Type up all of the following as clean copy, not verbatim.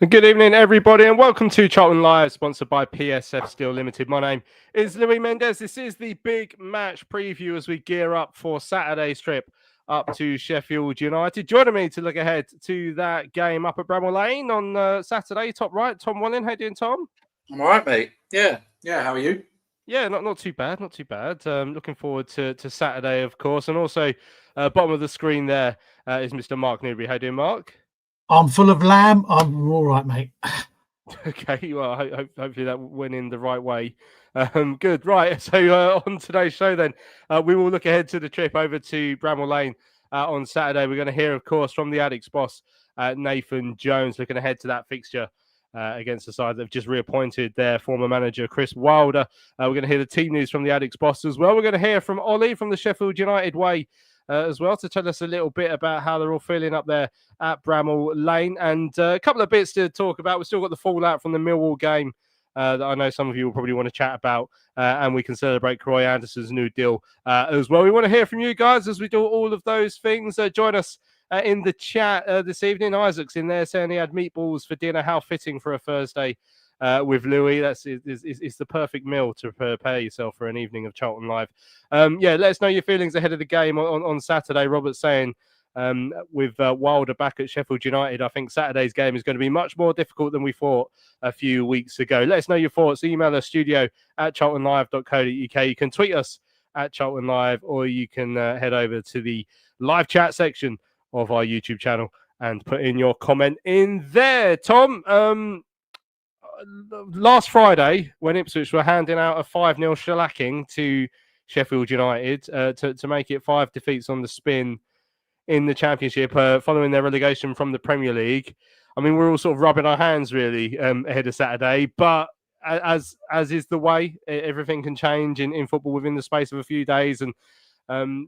Good evening, everybody, and welcome to Charlton Live, sponsored by PSF Steel Limited. My name is Louis Mendes. This is the big match preview as we gear up for Saturday's trip up to Sheffield United. Joining me to look ahead to that game up at Bramall Lane on Saturday, top right, Tom Walling. How you doing, Tom? I'm all right, mate. Yeah. How are you? Yeah, not too bad, not too bad. Looking forward to Saturday, of course, and also bottom of the screen there is Mr. Mark Newbury. How you doing, Mark? I'm full of lamb. I'm all right, mate. Okay, well, hopefully that went in the right way. Good, right. So on today's show, then we will look ahead to the trip over to Bramall Lane on Saturday. We're going to hear, of course, from the Addicts boss, Nathan Jones, looking ahead to that fixture against the side that have just reappointed their former manager, Chris Wilder. We're going to hear the team news from the Addicts boss as well. We're going to hear from Ollie from the Sheffield United way as well to tell us a little bit about how they're all feeling up there at Bramall Lane, and a couple of bits to talk about. We've still got the fallout from the Millwall game that I know some of you will probably want to chat about, and we can celebrate Croy Anderson's new deal as well. We want to hear from you guys as we do all of those things. Join us in the chat this evening. Isaac's in there saying he had meatballs for dinner. How fitting for a Thursday with Louis. That's it's the perfect meal to prepare yourself for an evening of Charlton Live. Yeah, let us know your feelings ahead of the game on Saturday. Robert's saying with Wilder back at Sheffield United, I think Saturday's game is going to be much more difficult than we thought a few weeks ago. Let us know your thoughts. Email us studio@charltonlive.co.uk. You can tweet us at Charlton Live, or you can head over to the live chat section of our YouTube channel and put in your comment in there. Tom, last Friday, when Ipswich were handing out a 5-0 shellacking to Sheffield United to make it 5 defeats on the spin in the Championship following their relegation from the Premier League, I mean, we're all sort of rubbing our hands really ahead of Saturday, but as is the way, everything can change in football within the space of a few days, and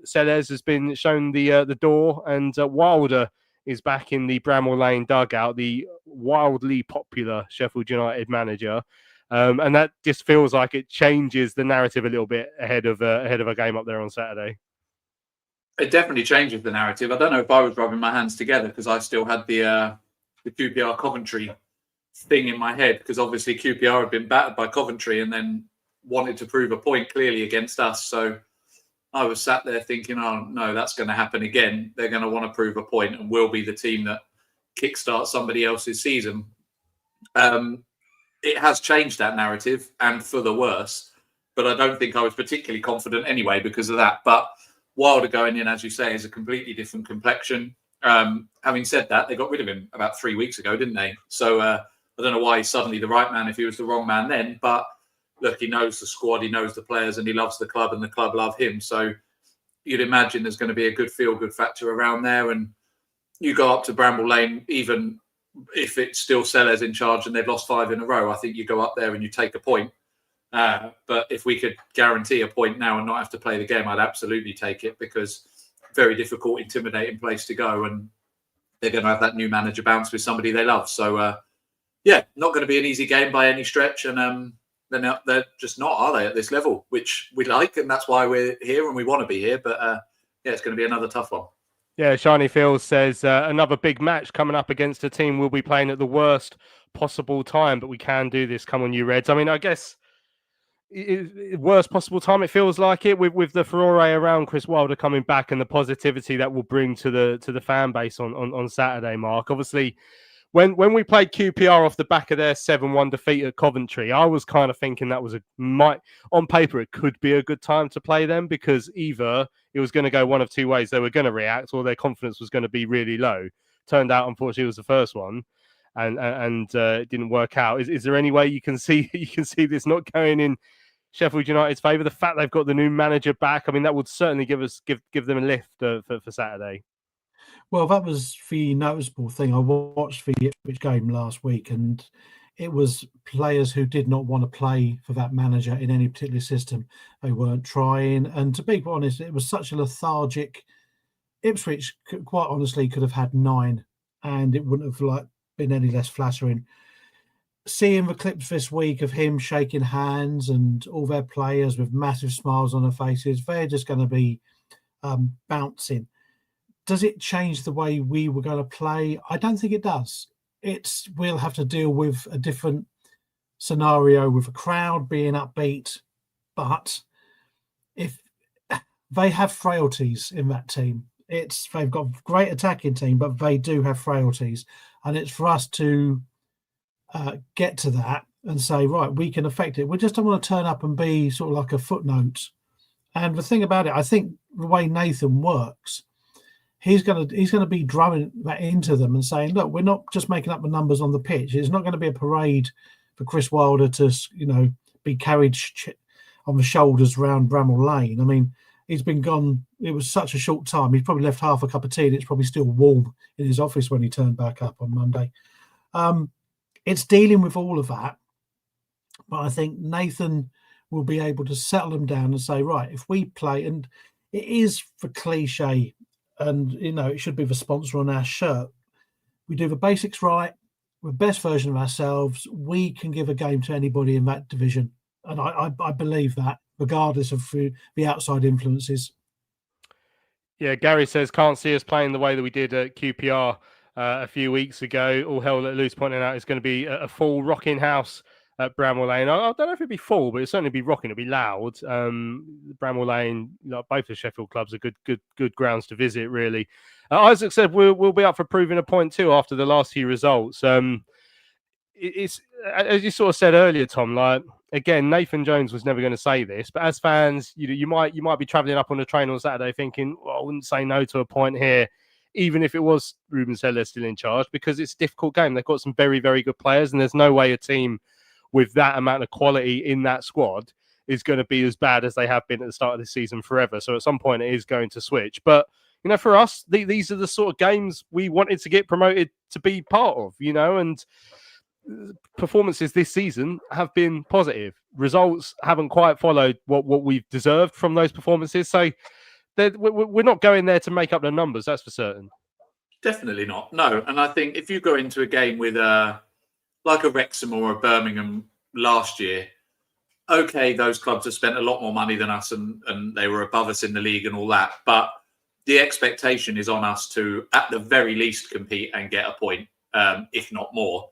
Sellers has been shown the door, and Wilder is back in the Bramall Lane dugout, the wildly popular Sheffield United manager. And that just feels like it changes the narrative a little bit ahead of a game up there on Saturday. It definitely changes the narrative. I don't know if I was rubbing my hands together because I still had the QPR Coventry thing in my head, because obviously QPR had been battered by Coventry and then wanted to prove a point clearly against us. So I was sat there thinking, oh, no, that's going to happen again. They're going to want to prove a point and we'll be the team that kickstarts somebody else's season. It has changed that narrative, and for the worse. But I don't think I was particularly confident anyway because of that. But Wilder going in, as you say, is a completely different complexion. Having said that, they got rid of him about 3 weeks ago, didn't they? So I don't know why he's suddenly the right man if he was the wrong man then. But look, he knows the squad, he knows the players, and he loves the club, and the club love him. So you'd imagine there's going to be a good feel-good factor around there. And you go up to Bramall Lane, even if it's still Sellers in charge and they've lost 5 in a row, I think you go up there and you take a point. But if we could guarantee a point now and not have to play the game, I'd absolutely take it, because very difficult, intimidating place to go, and they're going to have that new manager bounce with somebody they love. So, yeah, not going to be an easy game by any stretch. And they're just not, are they, at this level, which we like, and that's why we're here and we want to be here. But yeah, it's going to be another tough one. Yeah, Shiny Phil says another big match coming up against a team we'll be playing at the worst possible time, but we can do this. Come on, you Reds. I mean, I guess worst possible time, it feels like it, with the furore around Chris Wilder coming back and the positivity that will bring to the fan base on Saturday, Mark. Obviously, when we played QPR off the back of their 7-1 defeat at Coventry, I was kind of thinking that was on paper it could be a good time to play them, because either it was going to go one of two ways. They were going to react, or their confidence was going to be really low. Turned out, unfortunately, it was the first one, and it didn't work out. Is there any way you can see this not going in Sheffield United's favour? The fact they've got the new manager back, I mean, that would certainly give them a lift for Saturday. Well, that was the noticeable thing. I watched the Ipswich game last week, and it was players who did not want to play for that manager in any particular system. They weren't trying, and to be honest, it was such a lethargic. Ipswich, quite honestly, could have had 9, and it wouldn't have been any less flattering. Seeing the clips this week of him shaking hands and all their players with massive smiles on their faces, they're just going to be bouncing. Does it change the way we were going to play? I don't think it does. we'll have to deal with a different scenario with a crowd being upbeat. But if they have frailties in that team, they've got a great attacking team, but they do have frailties, and it's for us to get to that and say, right, we can affect it. We just don't want to turn up and be sort of like a footnote. And the thing about it, I think the way Nathan works, he's going to be drumming that into them and saying, look, we're not just making up the numbers on the pitch. It's not going to be a parade for Chris Wilder to, be carried on the shoulders around Bramall Lane. I mean, he's been gone. It was such a short time. He's probably left half a cup of tea and it's probably still warm in his office when he turned back up on Monday. It's dealing with all of that. But I think Nathan will be able to settle them down and say, right, if we play, and it is for cliche, and it should be the sponsor on our shirt. We do the basics right, the best version of ourselves. We can give a game to anybody in that division, and I believe that, regardless of the outside influences. Yeah, Gary says can't see us playing the way that we did at QPR a few weeks ago. All hell let loose, pointing out it's going to be a full rocking house at Bramall Lane. I don't know if it'd be full, but it'll certainly be rocking. It'll be loud. Bramall Lane, both the Sheffield clubs are good grounds to visit, really. Isaac said we'll be up for proving a point too after the last few results. It's as you sort of said earlier, Tom. Like again, Nathan Jones was never going to say this, but as fans, you might be travelling up on the train on Saturday thinking, well, I wouldn't say no to a point here, even if it was Ruben Seller still in charge, because it's a difficult game. They've got some very, very good players, and there's no way a team with that amount of quality in that squad is going to be as bad as they have been at the start of the season forever. So at some point it is going to switch. But, for us, these are the sort of games we wanted to get promoted to be part of, and performances this season have been positive. Results haven't quite followed what we've deserved from those performances. So we're not going there to make up the numbers, that's for certain. Definitely not. No. And I think if you go into a game with like a Wrexham or a Birmingham last year, okay, those clubs have spent a lot more money than us and they were above us in the league and all that. But the expectation is on us to, at the very least, compete and get a point, if not more.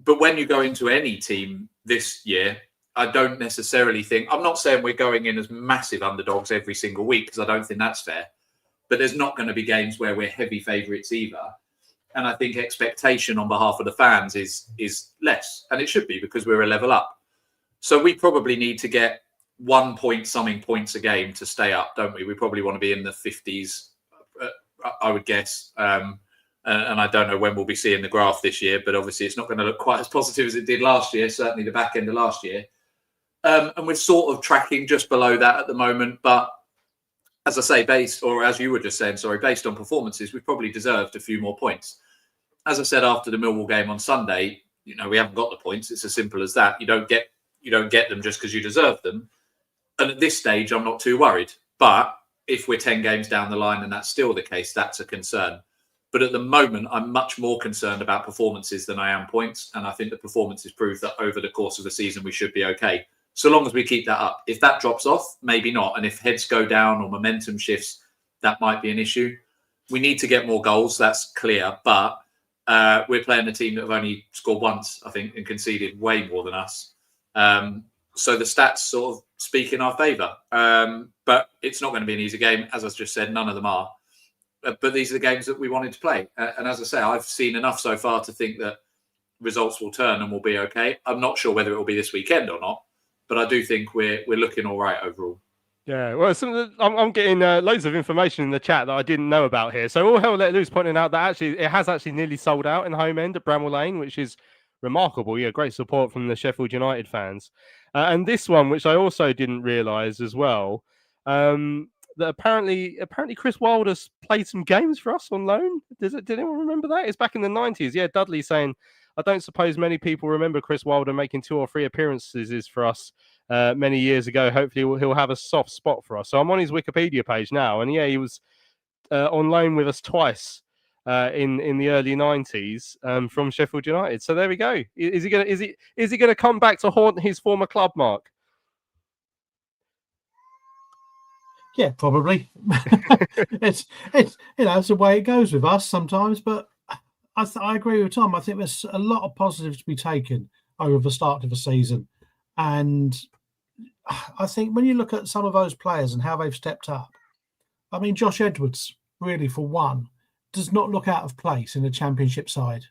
But when you go into any team this year, I don't necessarily think, I'm not saying we're going in as massive underdogs every single week, because I don't think that's fair. But there's not going to be games where we're heavy favourites either. And I think expectation on behalf of the fans is less. And it should be, because we're a level up. So we probably need to get 1 point something points a game to stay up, don't we? We probably want to be in the 50s, I would guess. And I don't know when we'll be seeing the graph this year, but obviously it's not going to look quite as positive as it did last year, certainly the back end of last year. And we're sort of tracking just below that at the moment. But as I say, based on performances, we've probably deserved a few more points. As I said after the Millwall game on Sunday, we haven't got the points. It's as simple as that. You don't get them just because you deserve them. And at this stage, I'm not too worried. But if we're 10 games down the line and that's still the case, that's a concern. But at the moment, I'm much more concerned about performances than I am points. And I think the performances prove that over the course of the season, we should be okay, so long as we keep that up. If that drops off, maybe not. And if heads go down or momentum shifts, that might be an issue. We need to get more goals, that's clear. But we're playing a team that have only scored once, I think, and conceded way more than us. So the stats sort of speak in our favour. But it's not going to be an easy game. As I just said, none of them are. But these are the games that we wanted to play. And as I say, I've seen enough so far to think that results will turn and we'll be okay. I'm not sure whether it will be this weekend or not, but I do think we're looking all right overall. Yeah, well, I'm getting loads of information in the chat that I didn't know about here. So all hell let loose, pointing out that it has nearly sold out in the home end at Bramall Lane, which is remarkable. Yeah, great support from the Sheffield United fans. And this one, which I also didn't realise as well, that apparently Chris Wilder's played some games for us on loan. Did anyone remember that? It's back in the 90s. Yeah, Dudley saying, I don't suppose many people remember Chris Wilder making 2 or 3 appearances for us many years ago. Hopefully he'll have a soft spot for us. So I'm on his Wikipedia page now, and yeah, he was on loan with us twice in the early 90s from Sheffield United. So there we go. Is he gonna come back to haunt his former club, Mark? Yeah, probably. it's the way it goes with us sometimes. But I agree with Tom. I think there's a lot of positives to be taken over the start of the season, and I think when you look at some of those players and how they've stepped up, I mean, Josh Edwards, really, for one, does not look out of place in the Championship side.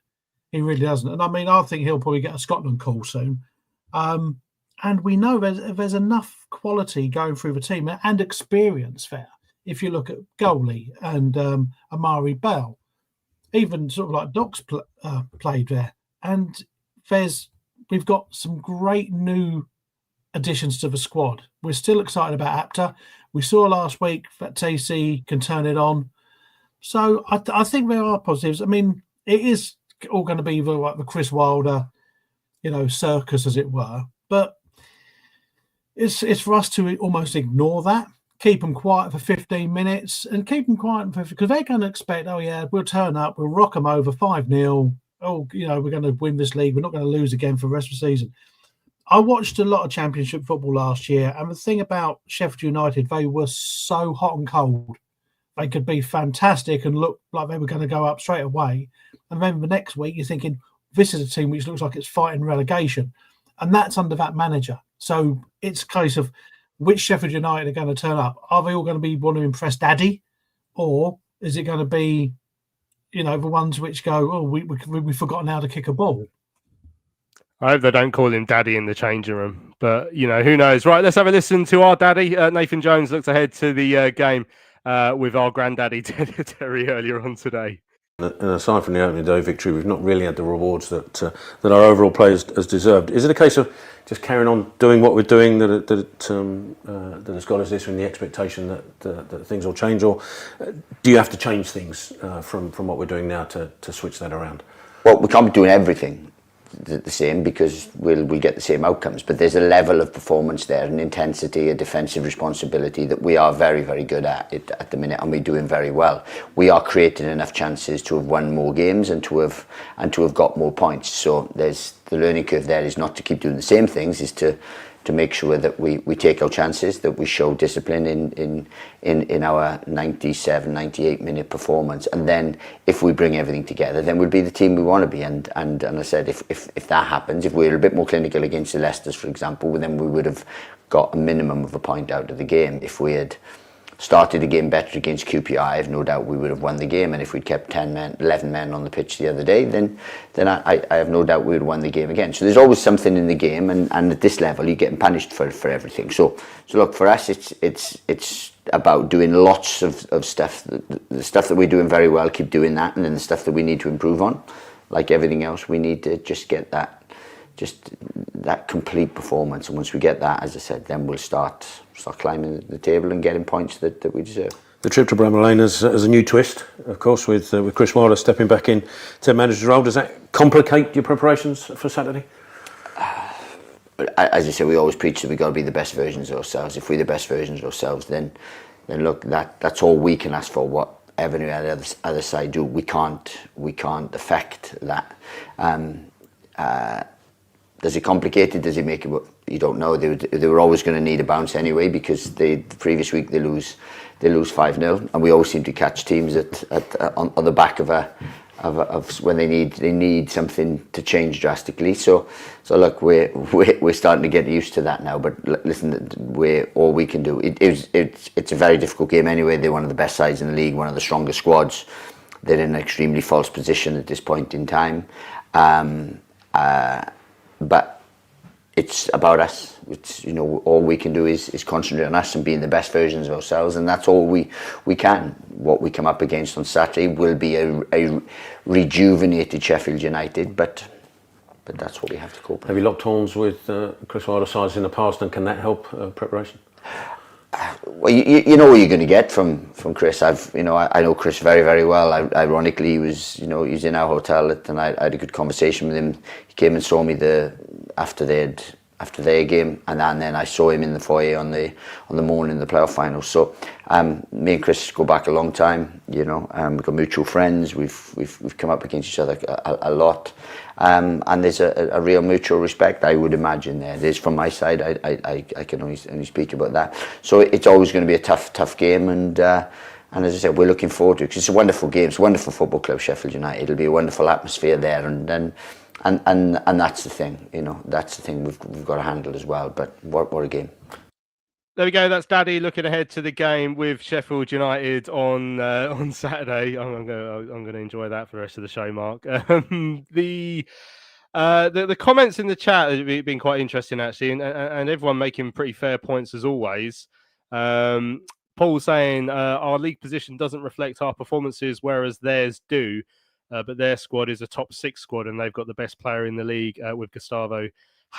He really doesn't. And I mean, I think he'll probably get a Scotland call soon. And we know there's enough quality going through the team and experience there. If you look at goalie and Amari Bell, even sort of like Doc's played there. And we've got some great new additions to the squad. We're still excited about Apter. We saw last week that TC can turn it on. So I think there are positives. I mean, it is all going to be the Chris Wilder, circus, as it were. But it's for us to almost ignore that, keep them quiet for 15 minutes and keep them quiet because they're going to expect, oh, yeah, we'll turn up, we'll rock them over 5-0. Oh, we're going to win this league. We're not going to lose again for the rest of the season. I watched a lot of Championship football last year, and the thing about Sheffield United, they were so hot and cold. They could be fantastic and look like they were going to go up straight away. And then the next week, you're thinking, this is a team which looks like it's fighting relegation. And that's under that manager. So it's a case of which Sheffield United are going to turn up. Are they all going to want to impress Daddy? Or is it going to be, the ones which go, oh, we've forgotten how to kick a ball? I hope they don't call him Daddy in the changing room, but who knows? Right, let's have a listen to our daddy. Nathan Jones looks ahead to the game with our granddaddy Terry earlier on today. And aside from the opening day victory, we've not really had the rewards that our overall players has deserved. Is it a case of just carrying on doing what we're doing that has got us this, and the expectation that things will change, or do you have to change things from what we're doing now to switch that around? Well, we can't be doing everything the same because we'll get the same outcomes, but there's a level of performance there, an intensity, a defensive responsibility that we are very, very good at the minute, and we're doing very well. We are creating enough chances to have won more games and to have got more points. So there's the learning curve there is not to keep doing the same things, is to make sure that we take our chances, that we show discipline in our 97, 98 minute performance. And then if we bring everything together, then we'll be the team we want to be. And I said, if that happens, if we're a bit more clinical against the Leicesters, for example, then we would have got a minimum of a point out of the game. If we had started the game better against QPR, I have no doubt we would have won the game. And if we'd kept 11 men on the pitch the other day, then I have no doubt we would have won the game again. So there's always something in the game, and at this level, you're getting punished for everything. So look, for us, it's about doing lots of stuff. The stuff that we're doing very well, keep doing that, and then the stuff that we need to improve on, like everything else, we need to just get that complete performance. And once we get that, as I said, then we'll start climbing the table and getting points that we deserve. The trip to Bramall Lane has a new twist, of course, with Chris Wilder stepping back in to manager's role. Does that complicate your preparations for Saturday? As I say, we always preach that we've got to be the best versions of ourselves. If we're the best versions of ourselves, then look, that's all we can ask for. Whatever the other side do, we can't affect that. Does it complicate it? Does it make it? You don't know. They were always going to need a bounce anyway, because the previous week they lose 5-0, and we always seem to catch teams on the back of when they need something to change drastically. So look, we're starting to get used to that now. But listen, all we can do. It's a very difficult game anyway. They're one of the best sides in the league, one of the strongest squads. They're in an extremely false position at this point in time. But it's about us. It's all we can do is concentrate on us and being the best versions of ourselves, and that's all we can. What we come up against on Saturday will be a rejuvenated Sheffield United, but that's what we have to cope with. Have you locked horns with Chris Wilder sides in the past, and can that help preparation? Well, you know what you're going to get from Chris. I know Chris very, very well. Ironically, he was in our hotel, and I had a good conversation with him. He came and saw me after their game, and then I saw him in the foyer on the morning of the playoff final. So me and Chris go back a long time. We've got mutual friends. We've come up against each other a lot. And there's a real mutual respect, I would imagine. There's from my side. I can only speak about that. So it's always going to be a tough game, and And as I said, we're looking forward to it because it's a wonderful game. It's a wonderful football club, Sheffield United. It'll be a wonderful atmosphere there, and that's the thing. You know, that's the thing we've got to handle as well. But what a game! There we go. That's Daddy looking ahead to the game with Sheffield United on Saturday. I'm going to enjoy that for the rest of the show, Mark. The comments in the chat have been quite interesting actually, and everyone making pretty fair points as always. Paul saying our league position doesn't reflect our performances, whereas theirs do. But their squad is a top 6 squad, and they've got the best player in the league with Gustavo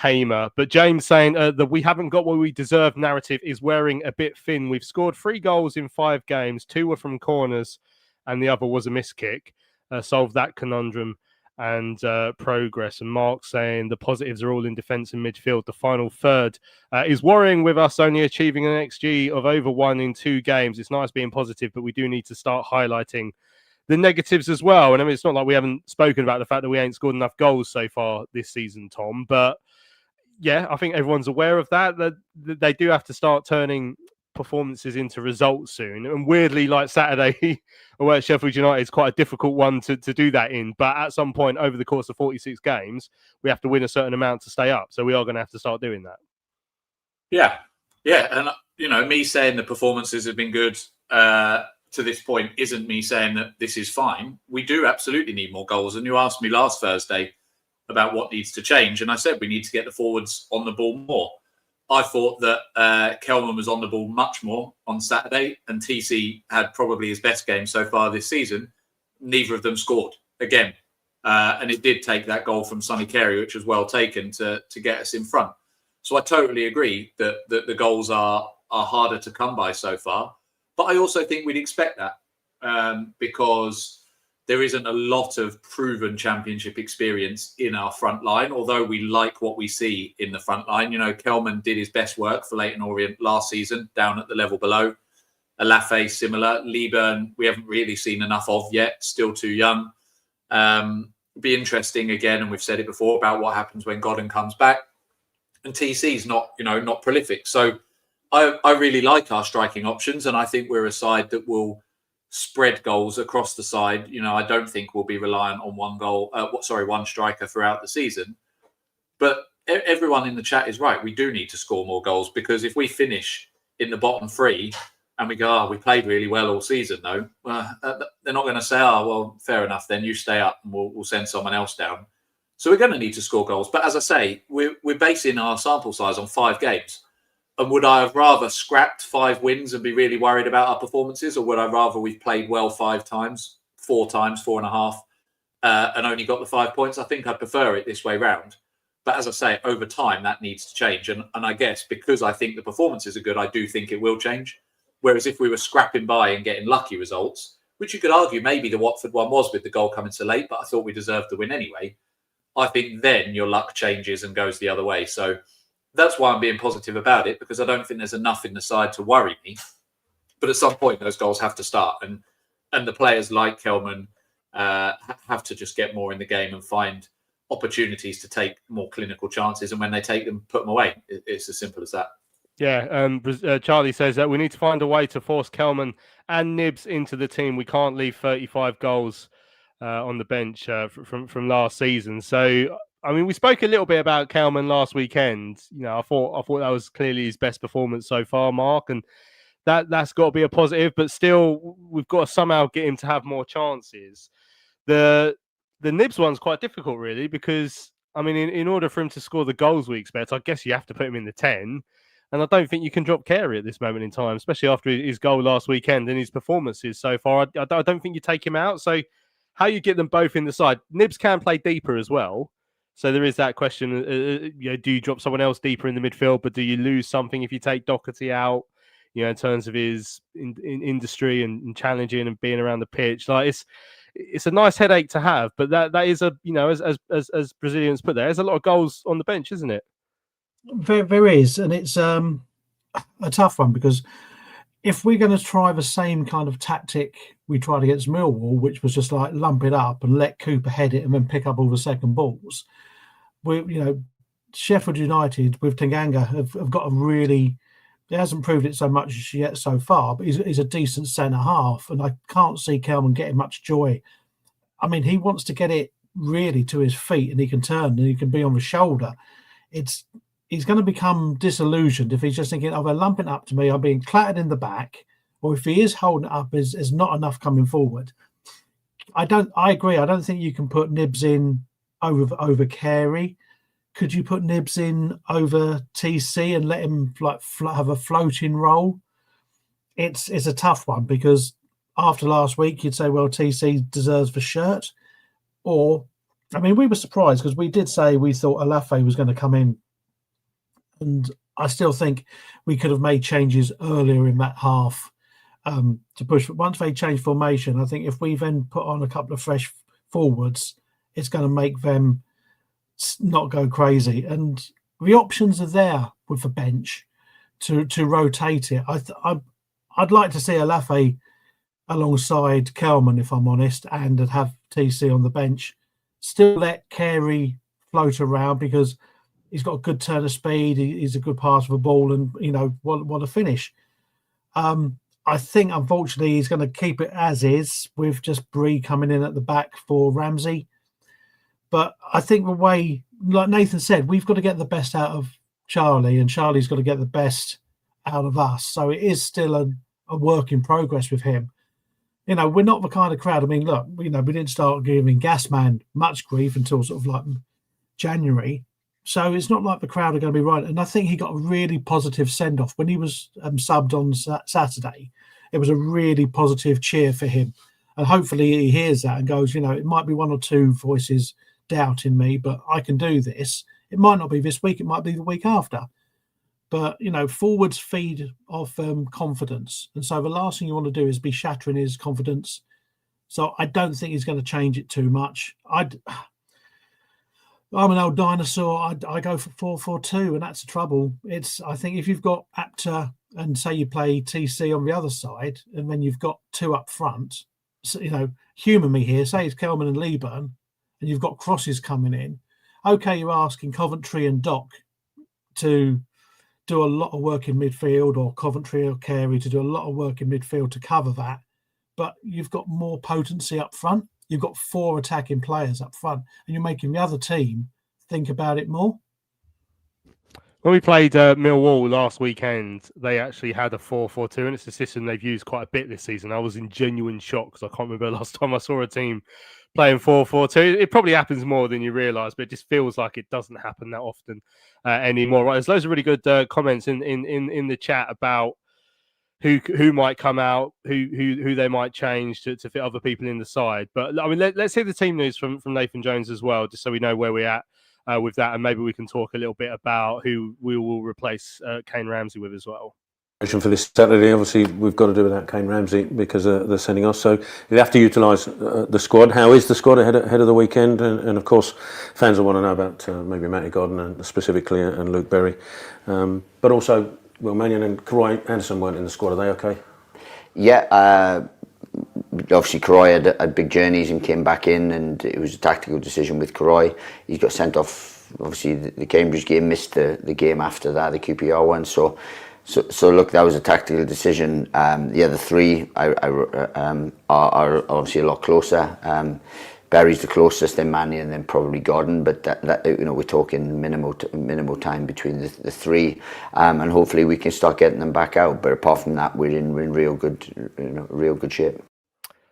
Hamer. But James saying that we haven't got what we deserve narrative is wearing a bit thin. We've scored 3 goals in 5 games. 2 were from corners, and the other was a miss kick. Solve that conundrum and progress. And Mark saying the positives are all in defence and midfield. The final third is worrying with us only achieving an XG of over 1 in 2 games. It's nice being positive, but we do need to start highlighting the negatives as well. And I mean, it's not like we haven't spoken about the fact that we ain't scored enough goals so far this season, Tom. But yeah, I think everyone's aware of that they do have to start turning performances into results soon. And weirdly, like Saturday away at Sheffield United is quite a difficult one to do that in. But at some point over the course of 46 games, we have to win a certain amount to stay up. So we are going to have to start doing that. Yeah. And, you know, me saying the performances have been good to this point isn't me saying that this is fine. We do absolutely need more goals. And you asked me last Thursday about what needs to change. And I said we need to get the forwards on the ball more. I thought that Kelman was on the ball much more on Saturday, and TC had probably his best game so far this season. Neither of them scored again. And it did take that goal from Sonny Carey, which was well taken to get us in front. So I totally agree that the goals are harder to come by so far. But I also think we'd expect that because there isn't a lot of proven championship experience in our front line, although we like what we see in the front line. You know, Kelman did his best work for Leyton Orient last season, down at the level below. Alafe, similar. Leeburn, we haven't really seen enough of yet, still too young. Be interesting again, and we've said it before, about what happens when Godden comes back. And TC's not prolific. So I really like our striking options, and I think we're a side that will spread goals across the side. You know, I don't think we'll be reliant on one striker throughout the season. But everyone in the chat is right. We do need to score more goals, because if we finish in the bottom 3 and we go, we played really well all season, though, they're not going to say, well, fair enough, then you stay up and we'll send someone else down. So we're going to need to score goals. But as I say, we're basing our sample size on 5 games. And would I have rather scrapped 5 wins and be really worried about our performances, or would I rather we've played well 5 times, 4 times, 4.5, and only got the 5 points? I think I'd prefer it this way round. But as I say, over time, that needs to change. And I guess because I think the performances are good, I do think it will change. Whereas if we were scrapping by and getting lucky results, which you could argue maybe the Watford one was with the goal coming so late, but I thought we deserved the win anyway, I think then your luck changes and goes the other way. So that's why I'm being positive about it, because I don't think there's enough in the side to worry me. But at some point, those goals have to start. And the players like Kelman have to just get more in the game and find opportunities to take more clinical chances. And when they take them, put them away. It's as simple as that. Yeah, Charlie says that we need to find a way to force Kelman and Nibs into the team. We can't leave 35 goals on the bench from last season. So, I mean, we spoke a little bit about Kelman last weekend. You know, I thought that was clearly his best performance so far, Mark, and that's got to be a positive. But still, we've got to somehow get him to have more chances. The Nibs one's quite difficult, really, because I mean, in order for him to score the goals we expect, I guess you have to put him in the 10. And I don't think you can drop Carey at this moment in time, especially after his goal last weekend and his performances so far. I don't think you take him out. So how you get them both in the side? Nibs can play deeper as well. So there is that question, do you drop someone else deeper in the midfield, but do you lose something if you take Doherty out, in terms of his industry and challenging and being around the pitch? Like it's a nice headache to have, but that is as Brazilians put there's a lot of goals on the bench, isn't it? There is, and it's a tough one, because if we're going to try the same kind of tactic we tried against Millwall, which was just like lump it up and let Cooper head it and then pick up all the second balls, Sheffield United with Tanganga have got a really He hasn't proved it so much yet so far, but he's a decent centre half, and I can't see Kelman getting much joy. I mean, he wants to get it really to his feet, and he can turn and he can be on the shoulder. He's going to become disillusioned if he's just thinking, "Oh, they're lumping up to me. I'm being clattered in the back," or if he is holding it up, is not enough coming forward. I agree. I don't think you can put Nibs in over Carey. Could you put Nibs in over TC and let him have a floating role? It's a tough one, because after last week you'd say, well, TC deserves the shirt. Or, I mean, we were surprised because we did say we thought Alafe was going to come in, and I still think we could have made changes earlier in that half to push. Once they change formation, I think if we then put on a couple of fresh forwards, it's going to make them not go crazy. And the options are there with the bench to rotate it. I'd like to see Alafe alongside Kelman, if I'm honest, and have TC on the bench. Still let Carey float around because he's got a good turn of speed. He's a good pass of the ball, and what a finish. I think unfortunately he's going to keep it as is with just Bree coming in at the back for Ramsey. But I think the way, like Nathan said, we've got to get the best out of Charlie, and Charlie's got to get the best out of us. So it is still a work in progress with him. We're not the kind of crowd. I mean, look, we didn't start giving Gasman much grief until sort of like January. So it's not like the crowd are going to be right. And I think he got a really positive send-off when he was subbed on Saturday. It was a really positive cheer for him. And hopefully he hears that and goes, it might be one or two voices doubting me, but I can do this. It might not be this week. It might be the week after. But, forwards feed off confidence. And so the last thing you want to do is be shattering his confidence. So I don't think he's going to change it too much. I'm an old dinosaur. I go for 4-4-2, and that's the trouble. I think if you've got Apter and say you play TC on the other side, and then you've got two up front, so, humour me here, say it's Kelman and Leeburn, and you've got crosses coming in. Okay, you're asking Coventry and Doc to do a lot of work in midfield, or Coventry or Carey to do a lot of work in midfield to cover that. But you've got more potency up front. You've got 4 attacking players up front, and you're making the other team think about it more. When we played Millwall last weekend, they actually had a 4-4-2, and it's a system they've used quite a bit this season. I was in genuine shock because I can't remember the last time I saw a team playing 4-4-2. It probably happens more than you realise, but it just feels like it doesn't happen that often anymore. Right? There's loads of really good comments in the chat about who might come out, who they might change to fit other people in the side. But I mean, let's hear the team news from Nathan Jones as well, just so we know where we're at with that, and maybe we can talk a little bit about who we will replace Kane Ramsey with as well. For this Saturday, obviously, we've got to do without Kane Ramsey because they're sending us. So you have to utilise the squad. How is the squad ahead of the weekend? And of course, fans will want to know about maybe Matty Godden and specifically and Luke Berry, but also Will Mannion and Karoy Anderson weren't in the squad. Are they okay? Yeah. Obviously, Karoy had big journeys and came back in, and it was a tactical decision with Karoy. He got sent off. Obviously, the Cambridge game, missed the game after that, the QPR one. So look, that was a tactical decision. The other three are obviously a lot closer. Barry's the closest, then Manny, and then probably Gordon. But that we're talking minimal time between the three, and hopefully we can start getting them back out. But apart from that, we're in real good shape.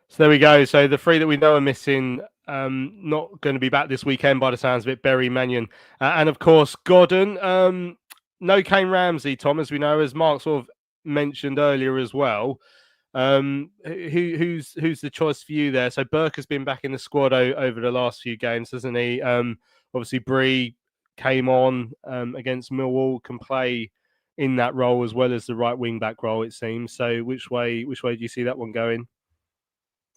So there we go. So the three that we know are missing, not going to be back this weekend by the sounds of it. Berry, Mannion, and of course Godden. No Kane Ramsey, Tom, as we know, as Mark sort of mentioned earlier as well. Who's the choice for you there? So Burke has been back in the squad over the last few games, hasn't he? Obviously Bree came on against Millwall, can play in that role as well as the right wing back role, it seems. So which way do you see that one going?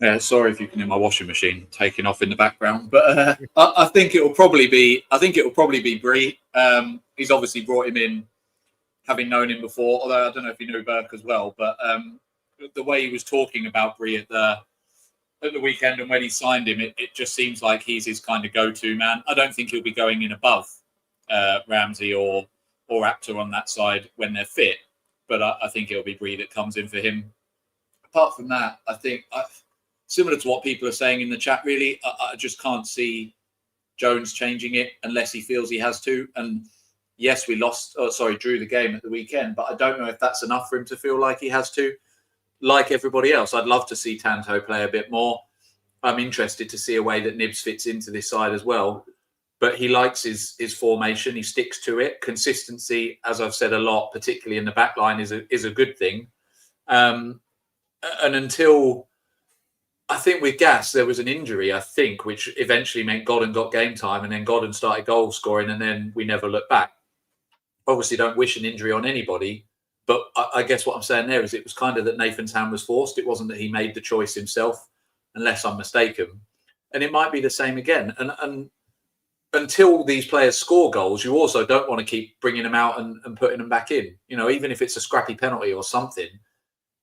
Yeah, sorry if you can hear my washing machine taking off in the background, but I think it will probably be Bree. He's obviously brought him in, having known him before. Although I don't know if he knew Burke as well, but the way he was talking about Bree at the weekend and when he signed him, it just seems like he's his kind of go-to man. I don't think he'll be going in above Ramsey or Apter on that side when they're fit. but I think it'll be Bree that comes in for him. Apart from that, I think similar to what people are saying in the chat, really, I just can't see Jones changing it unless he feels he has to. And yes, we drew the game at the weekend, but I don't know if that's enough for him to feel like he has to. Like everybody else, I'd love to see Tanto play a bit more. I'm interested to see a way that Nibs fits into this side as well. But he likes his formation. He sticks to it. Consistency, as I've said a lot, particularly in the back line, is a good thing. And until, I think with Gas, there was an injury, I think, which eventually meant Godden got game time, and then Godden started goal scoring, and then we never looked back. Obviously, don't wish an injury on anybody, but I guess what I'm saying there is it was kind of that Nathan's hand was forced. It wasn't that he made the choice himself, unless I'm mistaken. And it might be the same again. And until these players score goals, you also don't want to keep bringing them out and putting them back in. You know, even if it's a scrappy penalty or something,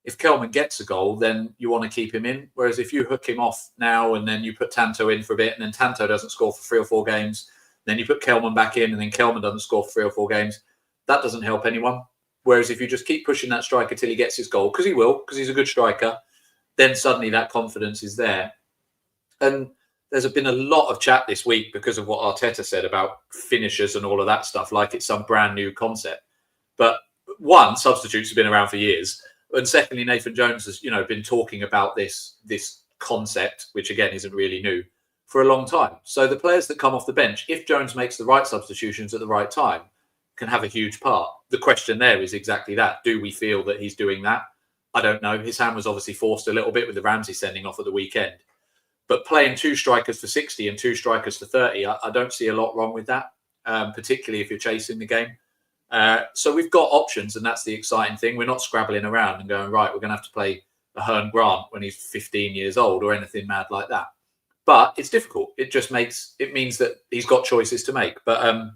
if Kelman gets a goal, then you want to keep him in. Whereas if you hook him off now and then you put Tanto in for a bit and then Tanto doesn't score for 3 or 4 games, then you put Kelman back in and then Kelman doesn't score for 3 or 4 games, that doesn't help anyone. Whereas if you just keep pushing that striker till he gets his goal, because he will, because he's a good striker, then suddenly that confidence is there. And there's been a lot of chat this week because of what Arteta said about finishers and all of that stuff, like it's some brand new concept. But one, substitutes have been around for years. And secondly, Nathan Jones has, been talking about this concept, which again isn't really new, for a long time. So the players that come off the bench, if Jones makes the right substitutions at the right time, can have a huge part. The question there is exactly that. Do we feel that he's doing that? I don't know. His hand was obviously forced a little bit with the Ramsey sending off at the weekend. But playing 2 strikers for 60 and 2 strikers for 30, I don't see a lot wrong with that, particularly if you're chasing the game. So we've got options, and that's the exciting thing. We're not scrabbling around and going, right, we're going to have to play a Hearn Grant when he's 15 years old or anything mad like that. But it's difficult. It means that he's got choices to make. But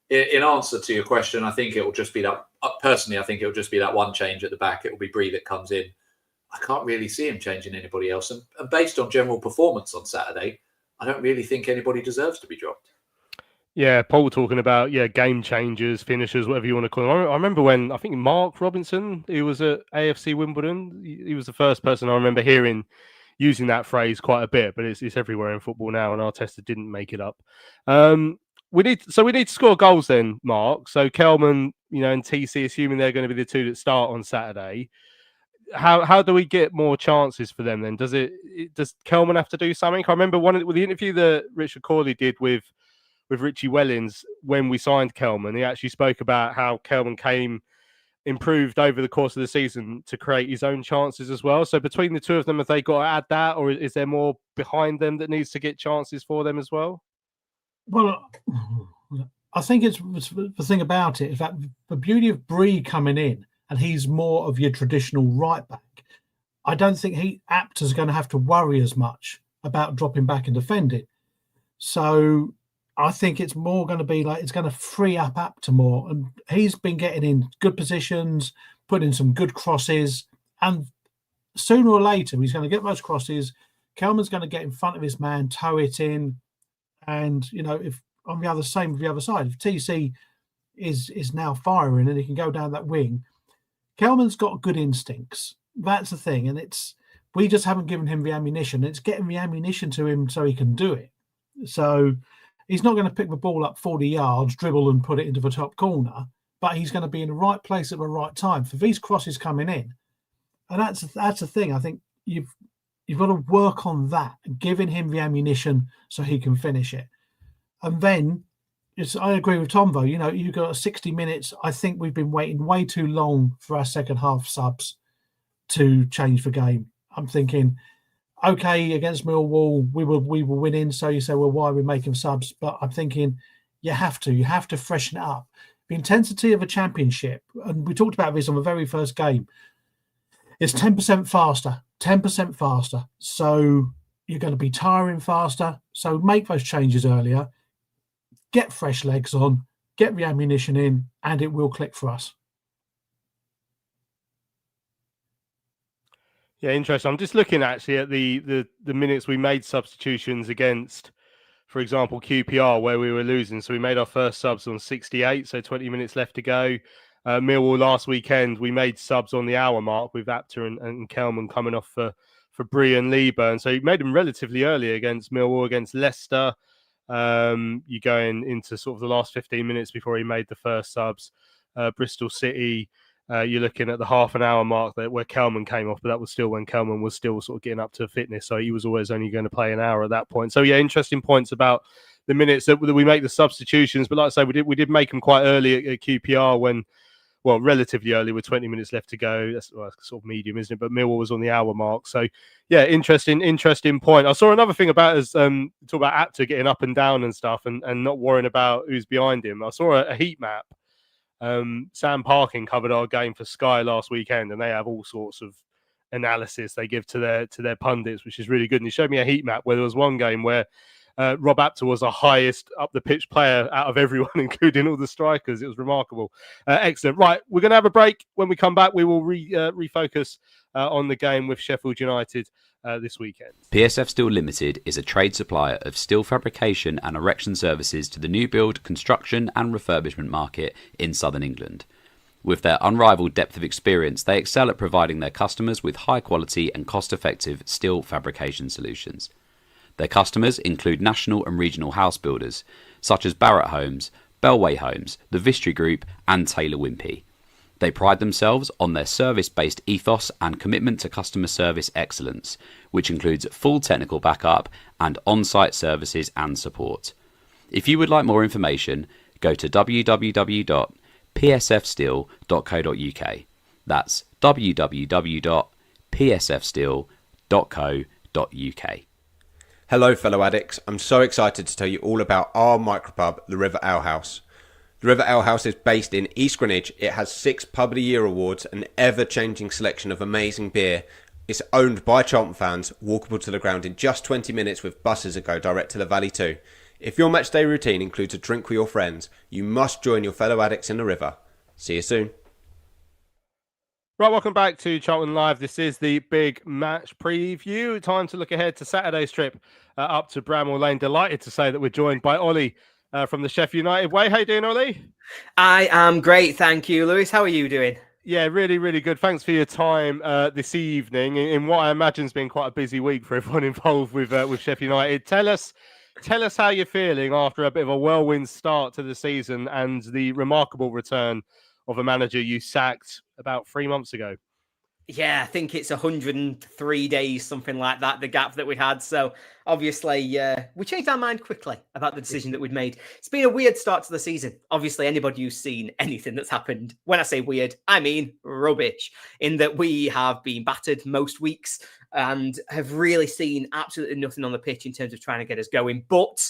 in answer to your question, I think it will just be that, personally, I think it will just be that one change at the back. It will be Bree that comes in. I can't really see him changing anybody else. And based on general performance on Saturday, I don't really think anybody deserves to be dropped. Yeah, Paul talking about, game changers, finishers, whatever you want to call them. I remember when, I think Mark Robinson, who was at AFC Wimbledon, he was the first person I remember hearing using that phrase quite a bit, but it's everywhere in football now, and Arteta didn't make it up. We need to score goals then, Mark. So Kelman, and TC, assuming they're going to be the 2 that start on Saturday. How do we get more chances for them then? Does Kelman have to do something? I remember with the interview that Richard Corley did with Richie Wellens when we signed Kelman. He actually spoke about how Kelman improved over the course of the season to create his own chances as well. So between the 2 of them, have they got to add that, or is there more behind them that needs to get chances for them as well? Well, I think it's the thing about it is that the beauty of Bree coming in, and he's more of your traditional right back. I don't think Apter's going to have to worry as much about dropping back and defending. So I think it's more going to be like it's going to free up Apter more. And he's been getting in good positions, putting in some good crosses. And sooner or later, he's going to get those crosses. Kelman's going to get in front of his man, toe it in. And, if on the other side, if TC is now firing and he can go down that wing, Kelman's got good instincts. That's the thing. And we just haven't given him the ammunition. It's getting the ammunition to him so he can do it. So he's not going to pick the ball up 40 yards, dribble and put it into the top corner, but he's going to be in the right place at the right time for these crosses coming in. And that's the thing. I think you've got to work on that, giving him the ammunition so he can finish it. And then, I agree with Tom, though. You've got 60 minutes. I think we've been waiting way too long for our second half subs to change the game. I'm thinking, okay, against Millwall, we were winning. So you say, well, why are we making subs? But I'm thinking you have to freshen it up. The intensity of a championship, and we talked about this on the very first game, is 10% faster. 10% faster. So you're going to be tiring faster. So make those changes earlier. Get fresh legs on, get the ammunition in, and it will click for us. Yeah, interesting. I'm just looking actually at the minutes we made substitutions against, for example, QPR, where we were losing. So we made our first subs on 68, so 20 minutes left to go. Millwall last weekend, we made subs on the hour mark with Apter and Kelman coming off for Bree and Lieber. And so you made them relatively early against Millwall, against Leicester. You going into sort of the last 15 minutes before he made the first subs. Bristol City, you're looking at the half an hour mark where Kelman came off, but that was still when Kelman was still sort of getting up to fitness. So he was always only going to play an hour at that point. So yeah, interesting points about the minutes that we make the substitutions. But like I say, we did make them quite early at QPR when, well, relatively early with 20 minutes left to go. That's sort of medium, isn't it? But Millwall was on the hour mark. So, yeah, interesting point. I saw another thing about us talk about Apter getting up and down and stuff and not worrying about who's behind him. I saw a heat map. Sam Parkin covered our game for Sky last weekend, and they have all sorts of analysis they give to their pundits, which is really good. And he showed me a heat map where there was one game where Rob Apter was the highest up the pitch player out of everyone, including all the strikers. It was remarkable. Excellent. Right, we're going to have a break. When we come back, we will refocus on the game with Sheffield United this weekend. PSF Steel Limited is a trade supplier of steel fabrication and erection services to the new build, construction and refurbishment market in southern England. With their unrivaled depth of experience, they excel at providing their customers with high quality and cost-effective steel fabrication solutions. Their customers include national and regional house builders, such as Barratt Homes, Bellway Homes, the Vistry Group and Taylor Wimpey. They pride themselves on their service-based ethos and commitment to customer service excellence, which includes full technical backup and on-site services and support. If you would like more information, go to www.psfsteel.co.uk. That's www.psfsteel.co.uk. Hello fellow addicts, I'm so excited to tell you all about our micropub, the River Ale House. The River Ale House is based in East Greenwich. It has 6 Pub of the Year awards, an ever-changing selection of amazing beer. It's owned by Charlton fans, walkable to the ground in just 20 minutes with buses that go direct to the Valley too. If your matchday routine includes a drink with your friends, you must join your fellow addicts in the river. See you soon. Right, welcome back to Charlton Live. This is the big match preview. Time to look ahead to Saturday's trip up to Bramall Lane. Delighted to say that we're joined by Ollie from the Sheffield United way. How you doing, Ollie? I am great, thank you, Lewis. How are you doing? Yeah, really, really good. Thanks for your time this evening in what I imagine has been quite a busy week for everyone involved with Sheffield United. Tell us how you're feeling after a bit of a whirlwind start to the season and the remarkable return of a manager you sacked about 3 months ago. Yeah, I think it's 103 days, something like that, the gap that we had. So obviously, we changed our mind quickly about the decision that we'd made. It's been a weird start to the season. Obviously, anybody who's seen anything that's happened, when I say weird, I mean rubbish, in that we have been battered most weeks and have really seen absolutely nothing on the pitch in terms of trying to get us going. But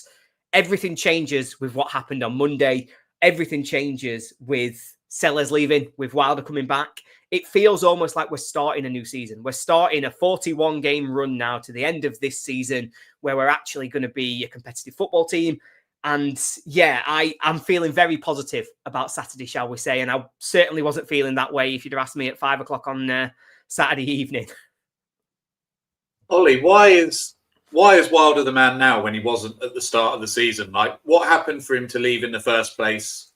everything changes with what happened on Monday. Everything changes with Sellers leaving, with Wilder coming back. It feels almost like we're starting a new season. We're starting a 41-game run now to the end of this season where we're actually going to be a competitive football team. And yeah, I'm feeling very positive about Saturday, shall we say. And I certainly wasn't feeling that way if you'd have asked me at 5 o'clock on Saturday evening. Ollie, why is Wilder the man now when he wasn't at the start of the season? Like, what happened for him to leave in the first place?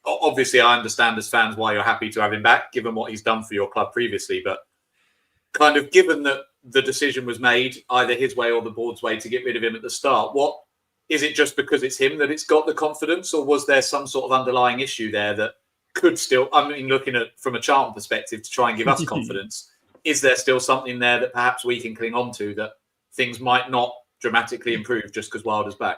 Obviously, I understand as fans why you're happy to have him back, given what he's done for your club previously. But kind of given that the decision was made, either his way or the board's way, to get rid of him at the start, what is it just because it's him that it's got the confidence, or was there some sort of underlying issue there that could still, I mean, looking at from a Charlton perspective to try and give us confidence, is there still something there that perhaps we can cling on to that things might not dramatically improve just because Wilder's back?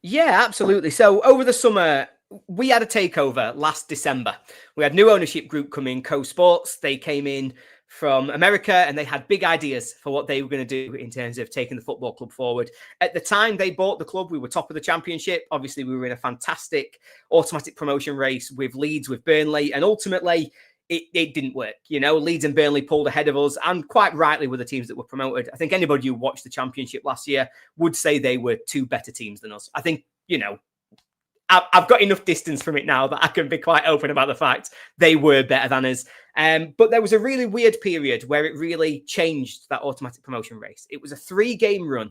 Yeah, absolutely. So over the summer, we had a takeover last December. We had new ownership group come in, Co Sports. They came in from America and they had big ideas for what they were going to do in terms of taking the football club forward. At the time they bought the club, we were top of the championship. Obviously, we were in a fantastic automatic promotion race with Leeds, with Burnley, and ultimately it didn't work. You know, Leeds and Burnley pulled ahead of us, and quite rightly were the teams that were promoted. I think anybody who watched the championship last year would say they were 2 better teams than us. I think, you know, I've got enough distance from it now that I can be quite open about the fact they were better than us. But there was a really weird period where it really changed that automatic promotion race. It was a 3-game run.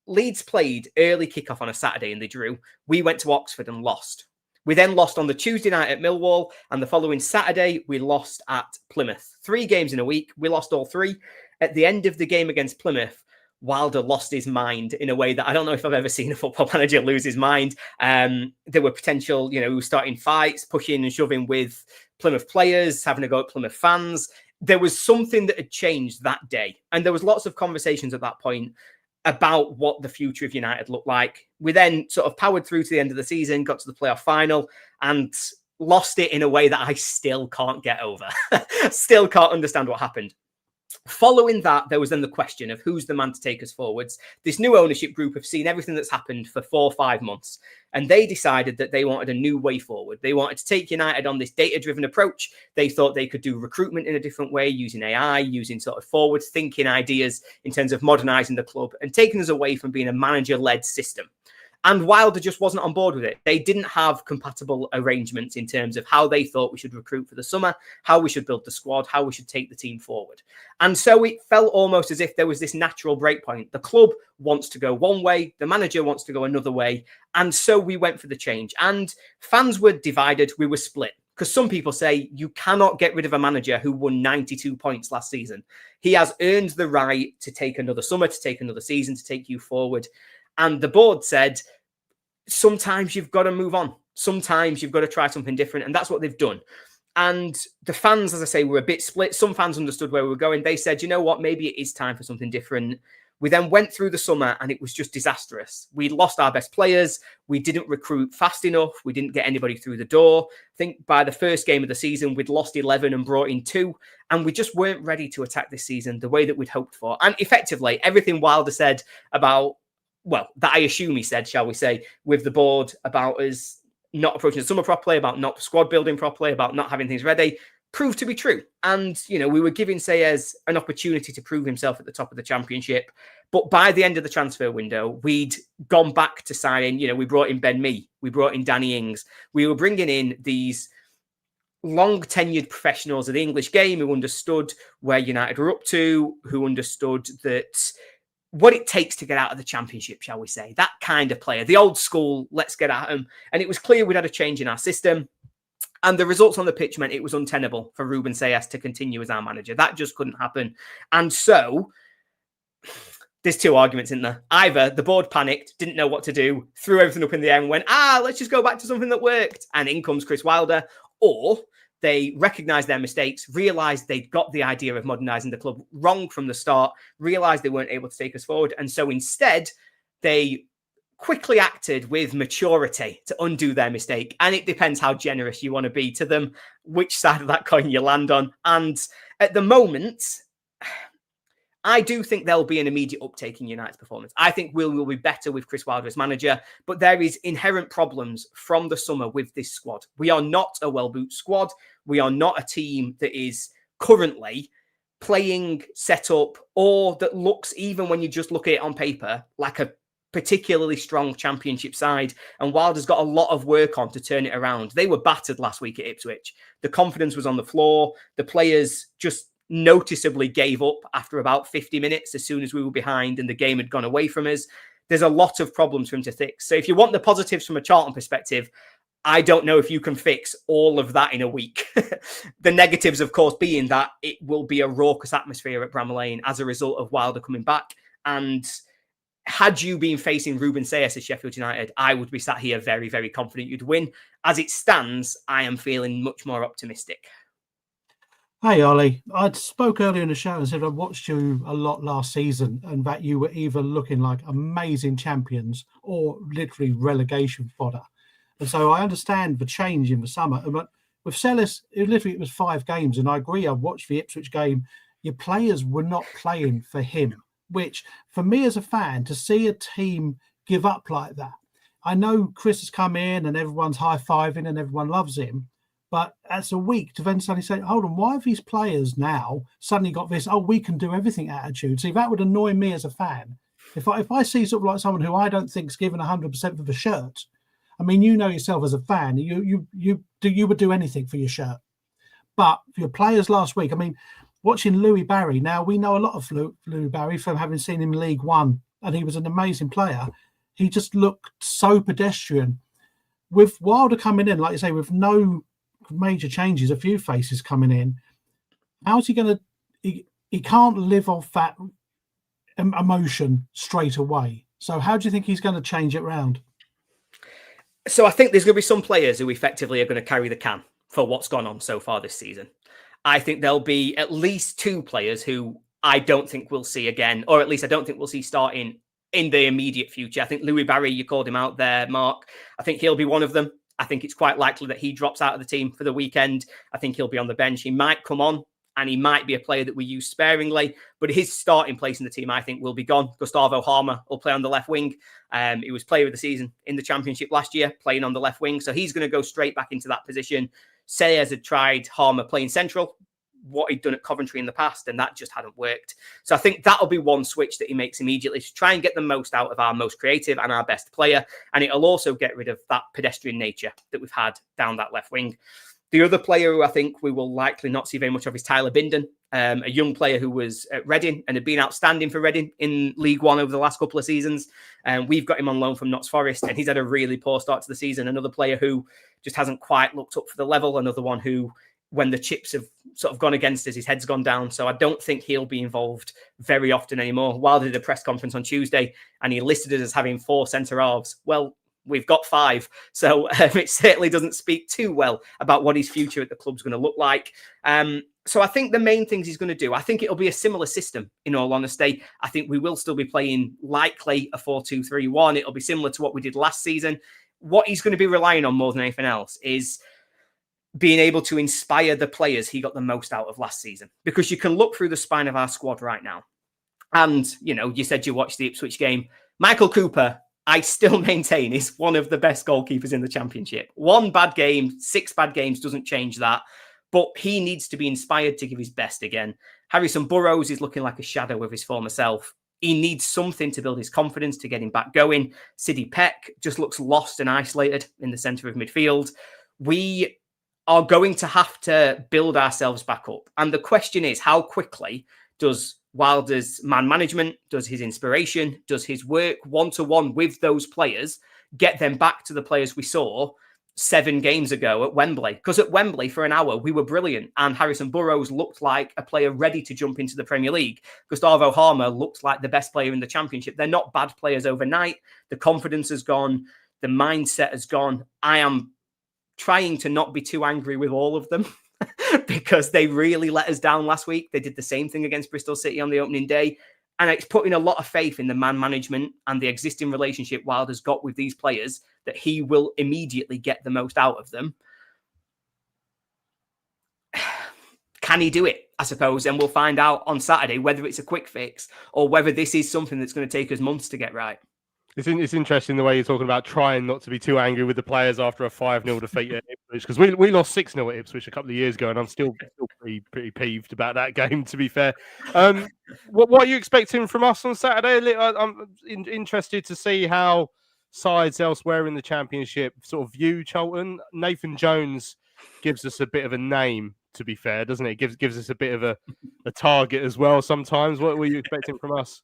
Leeds played early kickoff on a Saturday and they drew. We went to Oxford and lost. We then lost on the Tuesday night at Millwall, and the following Saturday, we lost at Plymouth. 3 games in a week. We lost all 3. At the end of the game against Plymouth, Wilder lost his mind in a way that I don't know if I've ever seen a football manager lose his mind. There were potential, he was starting fights, pushing and shoving with Plymouth players, having a go at Plymouth fans. There was something that had changed that day. And there was lots of conversations at that point about what the future of United looked like. We then sort of powered through to the end of the season, got to the playoff final, and lost it in a way that I still can't get over. Still can't understand what happened. Following that, there was then the question of who's the man to take us forwards. This new ownership group have seen everything that's happened for 4 or 5 months, and they decided that they wanted a new way forward. They wanted to take United on this data-driven approach. They thought they could do recruitment in a different way, using AI, using sort of forward-thinking ideas in terms of modernising the club and taking us away from being a manager-led system. And Wilder just wasn't on board with it. They didn't have compatible arrangements in terms of how they thought we should recruit for the summer, how we should build the squad, how we should take the team forward. And so it felt almost as if there was this natural breakpoint. The club wants to go one way, the manager wants to go another way. And so we went for the change. And fans were divided, we were split. Because some people say you cannot get rid of a manager who won 92 points last season. He has earned the right to take another summer, to take another season, to take you forward. And the board said, sometimes you've got to move on. Sometimes you've got to try something different. And that's what they've done. And the fans, as I say, were a bit split. Some fans understood where we were going. They said, you know what, maybe it is time for something different. We then went through the summer and it was just disastrous. We lost our best players. We didn't recruit fast enough. We didn't get anybody through the door. I think by the first game of the season, we'd lost 11 and brought in 2. And we just weren't ready to attack this season the way that we'd hoped for. And effectively, everything Wilder said about, well, that I assume he said, shall we say, with the board about us not approaching the summer properly, about not squad building properly, about not having things ready, proved to be true. And, we were giving Sayers an opportunity to prove himself at the top of the Championship. But by the end of the transfer window, we'd gone back to signing, we brought in Ben Mee, we brought in Danny Ings. We were bringing in these long-tenured professionals of the English game who understood where United were up to, who understood that what it takes to get out of the Championship, shall we say. That kind of player, the old school, let's get at them. And it was clear we'd had a change in our system. And the results on the pitch meant it was untenable for Ruben Sayas to continue as our manager. That just couldn't happen. And so there's 2 arguments in there. Either the board panicked, didn't know what to do, threw everything up in the air and went, let's just go back to something that worked. And in comes Chris Wilder. Or they recognised their mistakes, realised they'd got the idea of modernising the club wrong from the start, realised they weren't able to take us forward. And so instead, they quickly acted with maturity to undo their mistake. And it depends how generous you want to be to them, which side of that coin you land on. And at the moment, I do think there'll be an immediate uptake in United's performance. I think we will be better with Chris Wilder as manager, but there is inherent problems from the summer with this squad. We are not a well-boot squad. We are not a team that is currently playing set up or that looks, even when you just look at it on paper, like a particularly strong Championship side. And Wilder's got a lot of work on to turn it around. They were battered last week at Ipswich. The confidence was on the floor. The players just noticeably gave up after about 50 minutes as soon as we were behind and the game had gone away from us. There's a lot of problems for him to fix. So if you want the positives from a Charlton perspective, I don't know if you can fix all of that in a week. The negatives, of course, being that it will be a raucous atmosphere at Bramall Lane as a result of Wilder coming back. And had you been facing Ruben Sayas at Sheffield United, I would be sat here very, very confident you'd win. As it stands, I am feeling much more optimistic. Hey, Ollie, I spoke earlier in the show and said I watched you a lot last season and that you were either looking like amazing champions or literally relegation fodder. And so I understand the change in the summer. But with Sellis, it was 5 games. And I agree, I watched the Ipswich game. Your players were not playing for him, which for me as a fan, to see a team give up like that. I know Chris has come in and everyone's high-fiving and everyone loves him. But as a week to then suddenly say, hold on, why have these players now suddenly got this, we can do everything attitude? See, that would annoy me as a fan. If I see sort of like someone who I don't think's given 100% for the shirt, I mean, you know yourself as a fan, you would do anything for your shirt. But for your players last week, I mean, watching Louis Barry, now we know a lot of Louis Barry from having seen him in League One, and he was an amazing player. He just looked so pedestrian. with Wilder coming in, like you say, with no major changes, a few faces coming in, how's he going to? He can't live off that emotion straight away. So how do you think he's going to change it round? So I think there's going to be some players who effectively are going to carry the can for what's gone on so far this season. I think there'll be at least 2 players who I don't think we'll see again, or at least I don't think we'll see starting in the immediate future. I think Louis Barry, you called him out there, Mark. I think he'll be one of them. I think it's quite likely that he drops out of the team for the weekend. I think he'll be on the bench. He might come on, and he might be a player that we use sparingly, but his starting place in the team, I think, will be gone. Gustavo Harmer will play on the left wing. He was player of the season in the Championship last year, playing on the left wing. So he's going to go straight back into that position. Sayers had tried Harmer playing central, what he'd done at Coventry in the past, and that just hadn't worked. So I think that'll be one switch that he makes immediately to try and get the most out of our most creative and our best player. And it'll also get rid of that pedestrian nature that we've had down that left wing. The other player who I think we will likely not see very much of is Tyler Binden, a young player who was at Reading and had been outstanding for Reading in League One over the last couple of seasons. We've got him on loan from Notts Forest, and he's had a really poor start to the season. Another player who just hasn't quite looked up for the level. Another one who, when the chips have sort of gone against us, his head's gone down. So I don't think he'll be involved very often anymore. Wilder did a press conference on Tuesday, and he listed it as having 4 centre halves. Well, we've got 5. So it certainly doesn't speak too well about what his future at the club's going to look like. So I think the main things he's going to do, I think it'll be a similar system, in all honesty. I think we will still be playing likely a 4-2-3-1. It'll be similar to what we did last season. What he's going to be relying on more than anything else is being able to inspire the players he got the most out of last season. Because you can look through the spine of our squad right now. And, you know, you said you watched the Ipswich game. Michael Cooper, I still maintain, is one of the best goalkeepers in the Championship. 1 bad game, 6 bad games doesn't change that. But he needs to be inspired to give his best again. Harrison Burrows is looking like a shadow of his former self. He needs something to build his confidence, to get him back going. Sidney Peck just looks lost and isolated in the centre of midfield. We are going to have to build ourselves back up. And the question is, how quickly does Wilder's man management, does his inspiration, does his work one-to-one with those players get them back to the players we saw 7 games ago at Wembley? Because at Wembley for an hour, we were brilliant. And Harrison Burrows looked like a player ready to jump into the Premier League. Gustavo Harmer looked like the best player in the Championship. They're not bad players overnight. The confidence has gone. The mindset has gone. I am trying to not be too angry with all of them because they really let us down last week. They did the same thing against Bristol City on the opening day. And it's putting a lot of faith in the man management and the existing relationship Wilder's got with these players that he will immediately get the most out of them. Can he do it? I suppose. And we'll find out on Saturday whether it's a quick fix or whether this is something that's going to take us months to get right. It's interesting the way you're talking about trying not to be too angry with the players after a 5-0 defeat at Ipswich, because we lost 6-0 at Ipswich a couple of years ago, and I'm still pretty peeved about that game, to be fair. What are you expecting from us on Saturday? I'm interested to see how sides elsewhere in the Championship sort of view Charlton. Nathan Jones gives us a bit of a name, to be fair, doesn't it? Gives us a bit of a target as well sometimes. What were you expecting from us?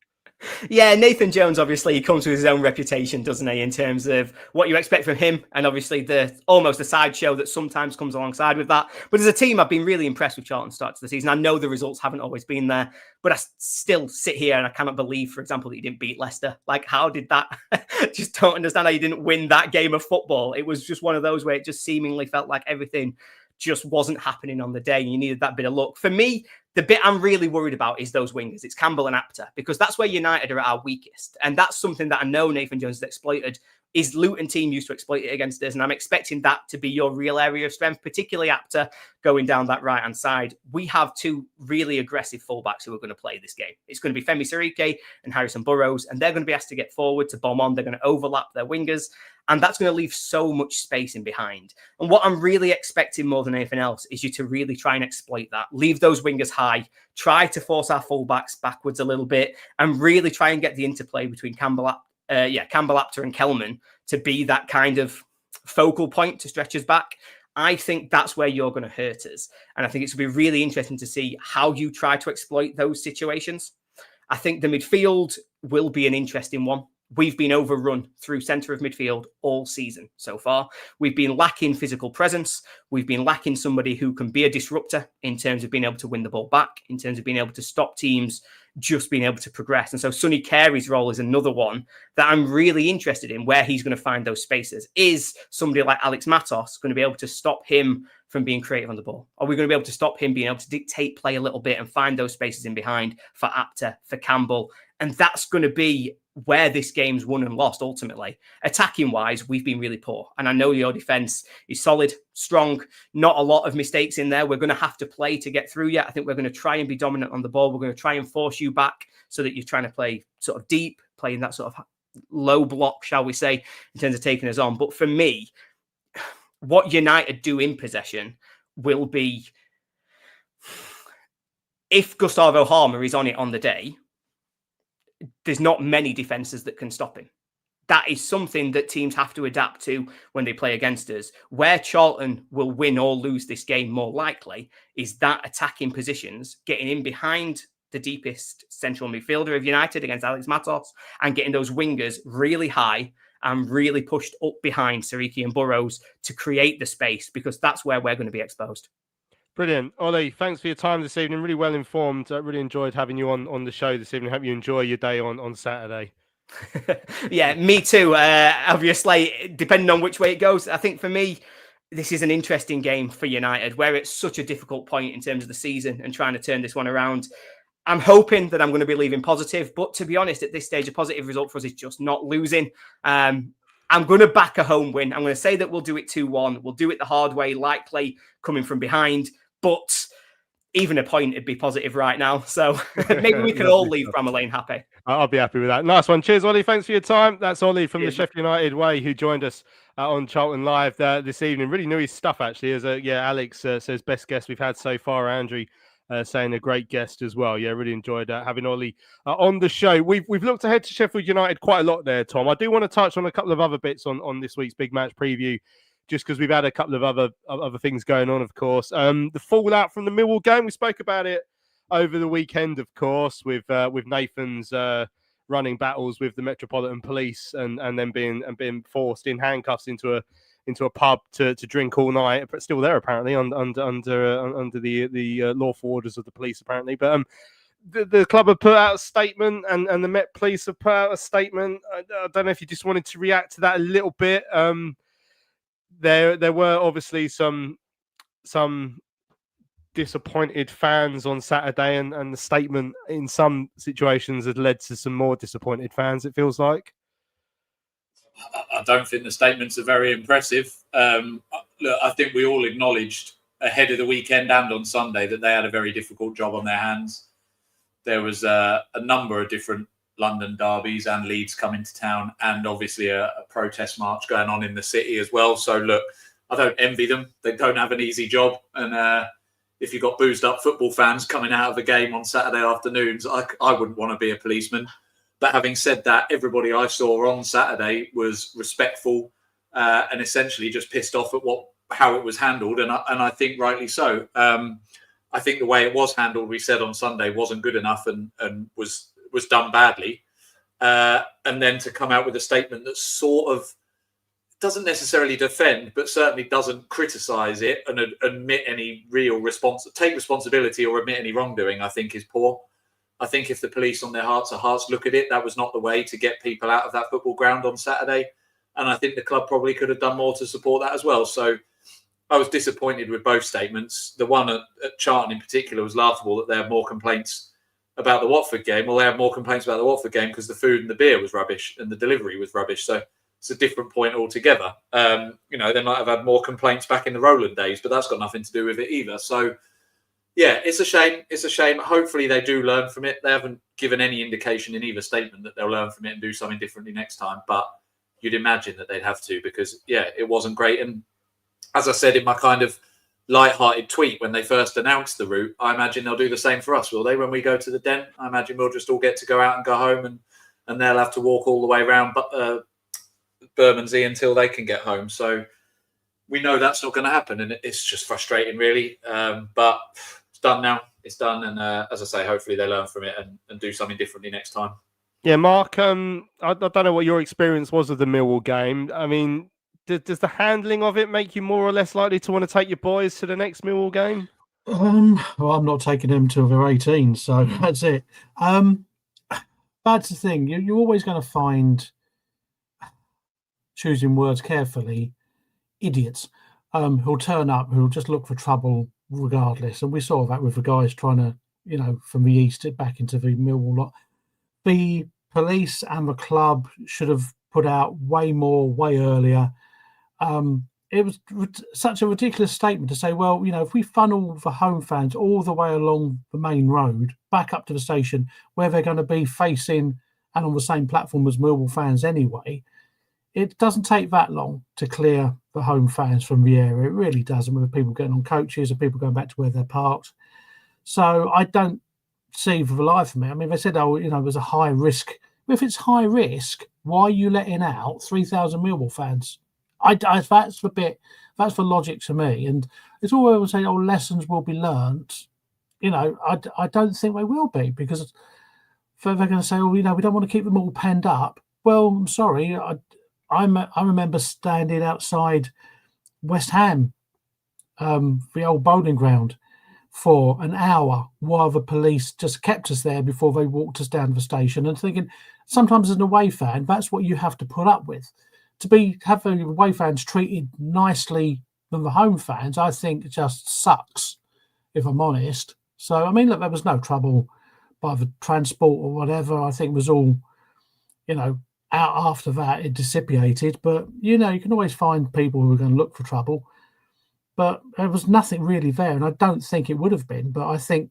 Yeah, Nathan Jones, obviously, he comes with his own reputation, doesn't he, in terms of what you expect from him, and obviously almost a sideshow that sometimes comes alongside with that. But as a team, I've been really impressed with Charlton's start to the season. I know the results haven't always been there, but I still sit here and I cannot believe, for example, that you didn't beat Leicester. Like, how did that? Just don't understand how you didn't win that game of football. It was just one of those where it just seemingly felt like everything just wasn't happening on the day. You needed that bit of luck. For me, the bit I'm really worried about is those wingers. It's Campbell and Apter, because that's where United are at our weakest. And that's something that I know Nathan Jones has exploited. His Luton team used to exploit it against us. And I'm expecting that to be your real area of strength, particularly Apter going down that right-hand side. We have 2 really aggressive fullbacks who are going to play this game. It's going to be Femi Sirike and Harrison Burrows, and they're going to be asked to get forward to bomb on. They're going to overlap their wingers, and that's going to leave so much space in behind. And what I'm really expecting more than anything else is you to really try and exploit that. Leave those wingers high, try to force our fullbacks backwards a little bit, and really try and get the interplay between Campbell Apter and Kelman to be that kind of focal point to stretch us back. I think that's where you're going to hurt us. And I think it's going to be really interesting to see how you try to exploit those situations. I think the midfield will be an interesting one. we've been overrun through centre of midfield all season so far. We've been lacking physical presence. We've been lacking somebody who can be a disruptor in terms of being able to win the ball back, in terms of being able to stop teams just being able to progress. And so Sonny Carey's role is another one that I'm really interested in, where he's going to find those spaces. Is somebody like Alex Matos going to be able to stop him from being creative on the ball? Are we going to be able to stop him being able to dictate play a little bit and find those spaces in behind for Apter, for Campbell? And that's going to be where this game's won and lost ultimately. Attacking wise, we've been really poor. And I know your defence is solid, strong, not a lot of mistakes in there. We're going to have to play to get through yet. I think we're going to try and be dominant on the ball. We're going to try and force you back so that you're trying to play sort of deep, playing that sort of low block, shall we say, in terms of taking us on. But for me, what United do in possession will be, if Gustavo Harmer is on it on the day, there's not many defences that can stop him. That is something that teams have to adapt to when they play against us. Where Charlton will win or lose this game more likely is that attacking positions, getting in behind the deepest central midfielder of United against Alex Matos, and getting those wingers really high and really pushed up behind Sariki and Burrows to create the space, because that's where we're going to be exposed. Brilliant. Ollie, thanks for your time this evening. Really well informed. I really enjoyed having you on the show this evening. Hope you enjoy your day on Saturday. Yeah, me too. Obviously, depending on which way it goes, I think for me, this is an interesting game for United, where it's such a difficult point in terms of the season and trying to turn this one around. I'm hoping that I'm going to be leaving positive, but to be honest, at this stage, a positive result for us is just not losing. I'm going to back a home win. I'm going to say that we'll do it 2-1. We'll do it the hard way, likely coming from behind. But even a point would be positive right now. So maybe we can all leave Bramall Lane happy. I'll be happy with that. Nice one. Cheers, Ollie. Thanks for your time. That's Ollie from the Sheffield United Way, who joined us on Charlton Live this evening. Really knew his stuff, actually. As Alex says, best guest we've had so far. Andrew saying a great guest as well. Yeah, really enjoyed having Ollie on the show. We've looked ahead to Sheffield United quite a lot there, Tom. I do want to touch on a couple of other bits on this week's big match preview, just because we've had a couple of other things going on, of course. The fallout from the Millwall game, we spoke about it over the weekend, of course, with Nathan's running battles with the Metropolitan Police and then being forced in handcuffs into a pub to drink all night, but still there apparently under the lawful orders of the police apparently. But the club have put out a statement, and the Met Police have put out a statement. I don't know if you just wanted to react to that a little bit. There were obviously some disappointed fans on Saturday, and the statement in some situations had led to some more disappointed fans, it feels like. I don't think the statements are very impressive. Look, I think we all acknowledged ahead of the weekend and on Sunday that they had a very difficult job on their hands. There was a number of different London derbies and Leeds coming to town, and obviously a protest march going on in the city as well. So look, I don't envy them. They don't have an easy job. And if you've got boozed up football fans coming out of a game on Saturday afternoons, I wouldn't want to be a policeman. But having said that, everybody I saw on Saturday was respectful and essentially just pissed off at how it was handled. And I think rightly so. I think the way it was handled, we said on Sunday, wasn't good enough and was done badly. And then to come out with a statement that sort of doesn't necessarily defend, but certainly doesn't criticise it and admit any real take responsibility or admit any wrongdoing, I think is poor. I think if the police on their hearts of hearts look at it, that was not the way to get people out of that football ground on Saturday. And I think the club probably could have done more to support that as well. So I was disappointed with both statements. The one at Charlton in particular was laughable, that they had more complaints about the Watford game. Well, they had more complaints about the Watford game because the food and the beer was rubbish and the delivery was rubbish. So it's a different point altogether. They might have had more complaints back in the Roland days, but that's got nothing to do with it either. So, yeah, it's a shame. It's a shame. Hopefully they do learn from it. They haven't given any indication in either statement that they'll learn from it and do something differently next time. But you'd imagine that they'd have to, because, yeah, it wasn't great. And as I said in my kind of light-hearted tweet when they first announced the route, I imagine they'll do the same for us, will they? When we go to the Den, I imagine we'll just all get to go out and go home, and they'll have to walk all the way around Bermondsey until they can get home. So we know that's not going to happen, and it's just frustrating, really. But it's done now. It's done, and as I say, hopefully they learn from it and do something differently next time. Yeah, Mark. I don't know what your experience was of the Millwall game. I mean, does the handling of it make you more or less likely to want to take your boys to the next Millwall game? Well, I'm not taking them till they're 18, so that's it. That's the thing. You're always going to find, choosing words carefully, idiots who'll turn up, who'll just look for trouble regardless. And we saw that with the guys trying to, from the east back into the Millwall lot. The police and the club should have put out way more, way earlier. It was such a ridiculous statement to say, well, if we funnel the home fans all the way along the main road back up to the station where they're going to be facing and on the same platform as Millwall fans anyway, it doesn't take that long to clear the home fans from the area. It really doesn't, with people getting on coaches and people going back to where they're parked. So I don't see for the life of me. I mean, they said, it was a high risk. If it's high risk, why are you letting out 3,000 Millwall fans? That's the logic to me. And it's all I would say, lessons will be learnt. I don't think they will be, because they're going to say, we don't want to keep them all penned up. Well, I'm sorry. I remember standing outside West Ham, the old bowling ground, for an hour while the police just kept us there before they walked us down to the station, and thinking, sometimes as an away fan, that's what you have to put up with. To have the away fans treated nicely than the home fans, I think it just sucks, if I'm honest. So, I mean, look, there was no trouble by the transport or whatever. I think it was all, out after that, it dissipated. But, you can always find people who are going to look for trouble. But there was nothing really there, and I don't think it would have been. But I think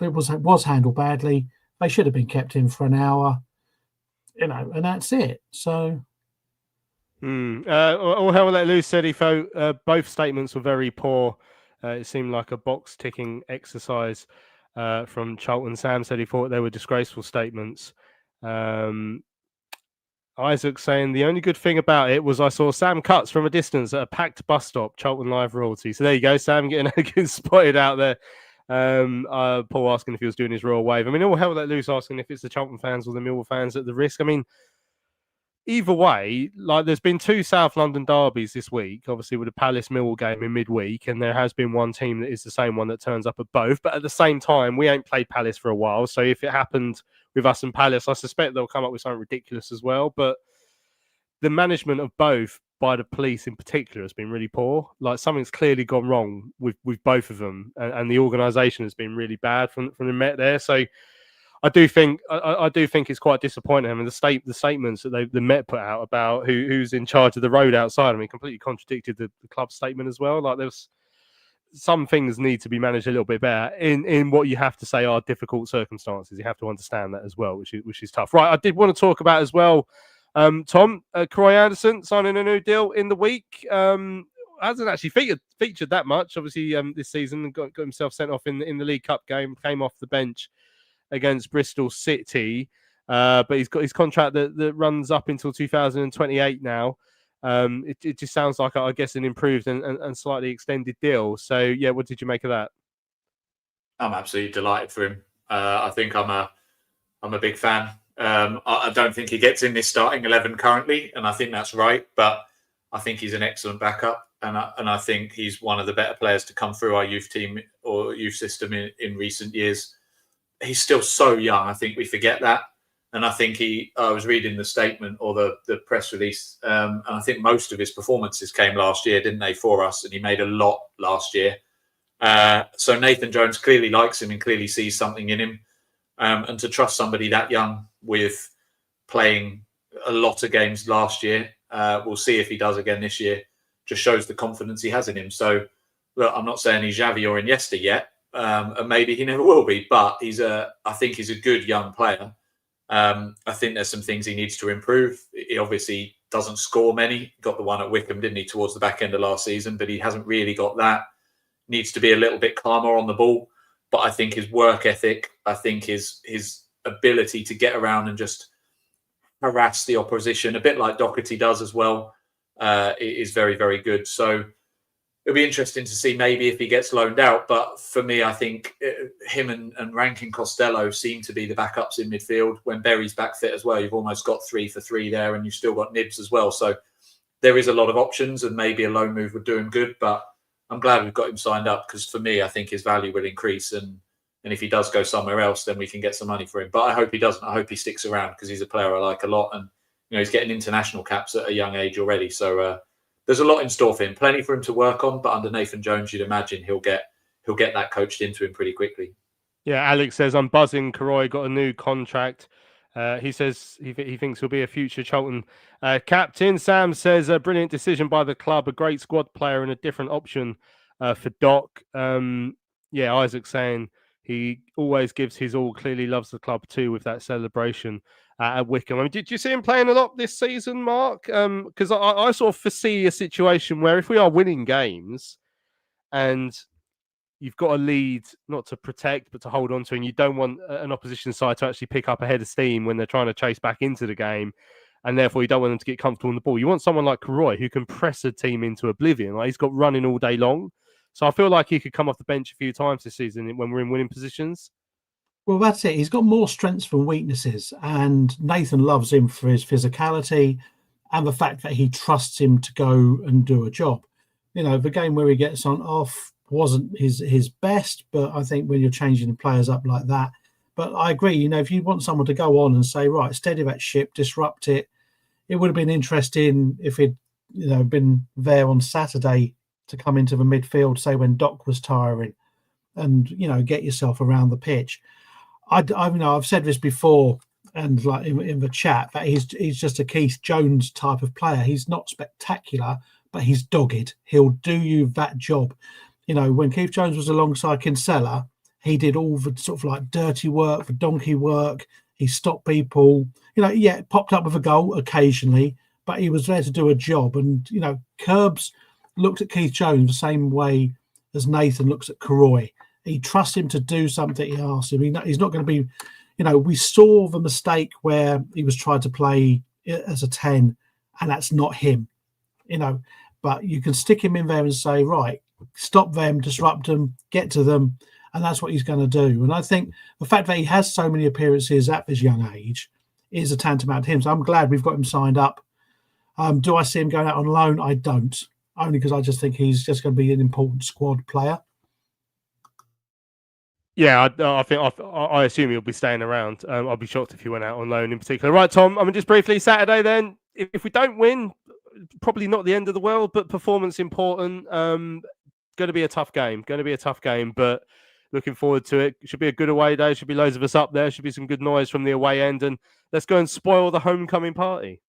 it was handled badly. They should have been kept in for an hour, and that's it. So... All hell let loose, said he felt both statements were very poor. It seemed like a box ticking exercise from Charlton. Sam said he thought they were disgraceful statements. Isaac saying the only good thing about it was I saw Sam Cutts from a distance at a packed bus stop. Charlton Live royalty. So there you go, Sam getting spotted out there. Paul asking if he was doing his royal wave. I mean, all hell let loose asking if it's the Charlton fans or the Millwall fans at the risk. I mean, either way, like, there's been 2 South London derbies this week, obviously with the Palace Millwall game in midweek, and there has been one team that is the same one that turns up at both. But at the same time, we ain't played Palace for a while, so if it happened with us and Palace, I suspect they'll come up with something ridiculous as well. But the management of both, by the police in particular, has been really poor. Like, something's clearly gone wrong with both of them, and the organisation has been really bad from the Met there. So I do think it's quite disappointing. I mean, the statements that the Met put out about who's in charge of the road outside, I mean, completely contradicted the club statement as well. Like, there's some things need to be managed a little bit better in what you have to say are difficult circumstances. You have to understand that as well, which is tough. Right, I did want to talk about as well, Tom, Croy Anderson signing a new deal in the week. Hasn't actually featured that much, obviously, this season. Got himself sent off in the League Cup game, came off the bench against Bristol City, but he's got his contract that runs up until 2028 now. It just sounds like, I guess, an improved and slightly extended deal. So, yeah, what did you make of that? I'm absolutely delighted for him. I think I'm a big fan. I don't think he gets in this starting 11 currently, and I think that's right. But I think he's an excellent backup, and I think he's one of the better players to come through our youth team or youth system in recent years. He's still so young. I think we forget that. And I think I was reading the statement or the press release, and I think most of his performances came last year, didn't they, for us? And he made a lot last year. So Nathan Jones clearly likes him and clearly sees something in him. And to trust somebody that young with playing a lot of games last year, we'll see if he does again this year, just shows the confidence he has in him. So, look, I'm not saying he's Xavi or Iniesta yet, and maybe he never will be, but I think he's a good young player. I think there's some things he needs to improve. He obviously doesn't score many. Got the one at Wickham, didn't he, towards the back end of last season, but he hasn't really got that. Needs to be a little bit calmer on the ball. But I think his work ethic, I think his ability to get around and just harass the opposition, a bit like Doherty does as well, is very, very good. So it'll be interesting to see maybe if he gets loaned out. But for me, I think him and Rankin Costello seem to be the backups in midfield. When Berry's back fit as well, you've almost got 3 for 3 there, and you've still got Nibs as well. So there is a lot of options, and maybe a loan move would do him good. But I'm glad we've got him signed up, because for me, I think his value will increase. And if he does go somewhere else, then we can get some money for him. But I hope he doesn't. I hope he sticks around, because he's a player I like a lot. And he's getting international caps at a young age already. So there's a lot in store for him. Plenty for him to work on. But under Nathan Jones, you'd imagine he'll get that coached into him pretty quickly. Yeah, Alex says, I'm buzzing. Karoy got a new contract. He says he thinks he'll be a future Charlton captain. Sam says, a brilliant decision by the club, a great squad player and a different option for Doc. Yeah, Isaac saying he always gives his all, clearly loves the club too with that celebration at Wickham. I mean, did you see him playing a lot this season, Mark? Because I sort of foresee a situation where if we are winning games and you've got a lead not to protect but to hold on to, and you don't want an opposition side to actually pick up a head of steam when they're trying to chase back into the game, and therefore you don't want them to get comfortable on the ball. You want someone like Karoy who can press a team into oblivion. Like, he's got running all day long. So I feel like he could come off the bench a few times this season when we're in winning positions. Well, that's it. He's got more strengths than weaknesses, and Nathan loves him for his physicality and the fact that he trusts him to go and do a job. The game where he gets on off wasn't his best, but I think when you're changing the players up like that. But I agree, if you want someone to go on and say, right, steady that ship, disrupt it, it would have been interesting if he'd been there on Saturday to come into the midfield, say when Doc was tiring, and get yourself around the pitch. I've said this before, and like in the chat, that he's just a Keith Jones type of player. He's not spectacular, but he's dogged. He'll do you that job. When Keith Jones was alongside Kinsella, he did all the sort of like dirty work, the donkey work. He stopped people. Popped up with a goal occasionally, but he was there to do a job. And Curbs looked at Keith Jones the same way as Nathan looks at Karoy. He trusts him to do something he asks him. He's not going to be, we saw the mistake where he was trying to play as a 10, and that's not him, but you can stick him in there and say, right, stop them, disrupt them, get to them, and that's what he's going to do. And I think the fact that he has so many appearances at this young age is a tantamount to him. So I'm glad we've got him signed up. Do I see him going out on loan? I don't, only because I just think he's just going to be an important squad player. Yeah, I assume he'll be staying around. I'll be shocked if he went out on loan in particular. Right, Tom, just briefly, Saturday then, if we don't win, probably not the end of the world, but performance important. Going to be a tough game. But looking forward to it. Should be a good away day. Should be loads of us up there. Should be some good noise from the away end. And let's go and spoil the homecoming party.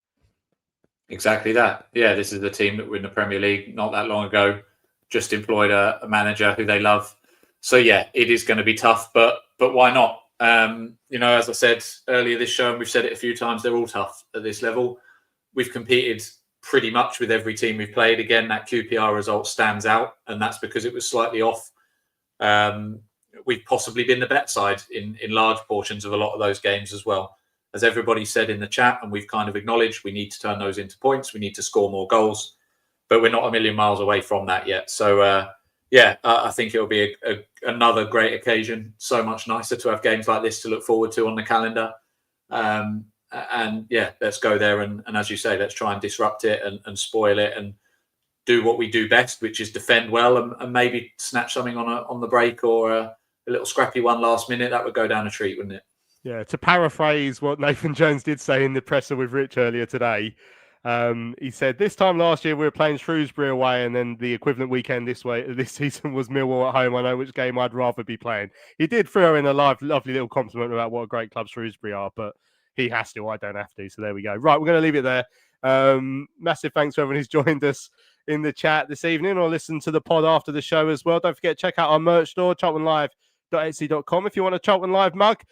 Exactly that. Yeah, this is the team that were in the Premier League not that long ago. Just employed a manager who they love. So yeah, it is going to be tough, but why not? As I said earlier this show, and we've said it a few times, they're all tough at this level. We've competed pretty much with every team we've played. Again, that QPR result stands out, and that's because it was slightly off. We've possibly been the bet side in large portions of a lot of those games as well. As everybody said in the chat, and we've kind of acknowledged, we need to turn those into points. We need to score more goals, but we're not a million miles away from that yet. So, I think it'll be another great occasion. So much nicer to have games like this to look forward to on the calendar. Let's go there and as you say, let's try and disrupt it and spoil it and do what we do best, which is defend well and maybe snatch something on the break or a little scrappy one last minute. That would go down a treat, wouldn't it? Yeah. To paraphrase what Nathan Jones did say in the presser with Rich earlier today, he said this time last year we were playing Shrewsbury away, and then the equivalent weekend this season was Millwall at home. I know which game I'd rather be playing. He did throw in a lovely little compliment about what a great club Shrewsbury are, but he has to. I don't have to. So there we go. Right, we're going to leave it there. Massive thanks to everyone who's joined us in the chat this evening or listen to the pod after the show as well. Don't forget to check out our merch store, charltonlive.etsy.com. If you want a Charlton Live mug,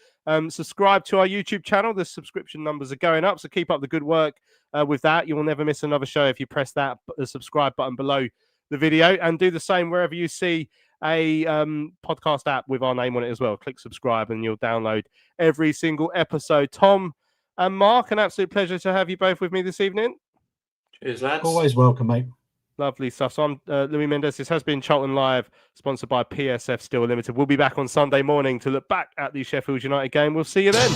subscribe to our YouTube channel. The subscription numbers are going up, so keep up the good work with that. You will never miss another show if you press the subscribe button below the video, and do the same wherever you see a podcast app with our name on it as well. Click subscribe and you'll download every single episode. Tom and Mark, an absolute pleasure to have you both with me this evening. Cheers, lads. Always welcome, mate. Lovely stuff. So I'm Louis Mendes. This has been Charlton Live, sponsored by PSF Steel Limited. We'll be back on Sunday morning to look back at the Sheffield United game. We'll see you then.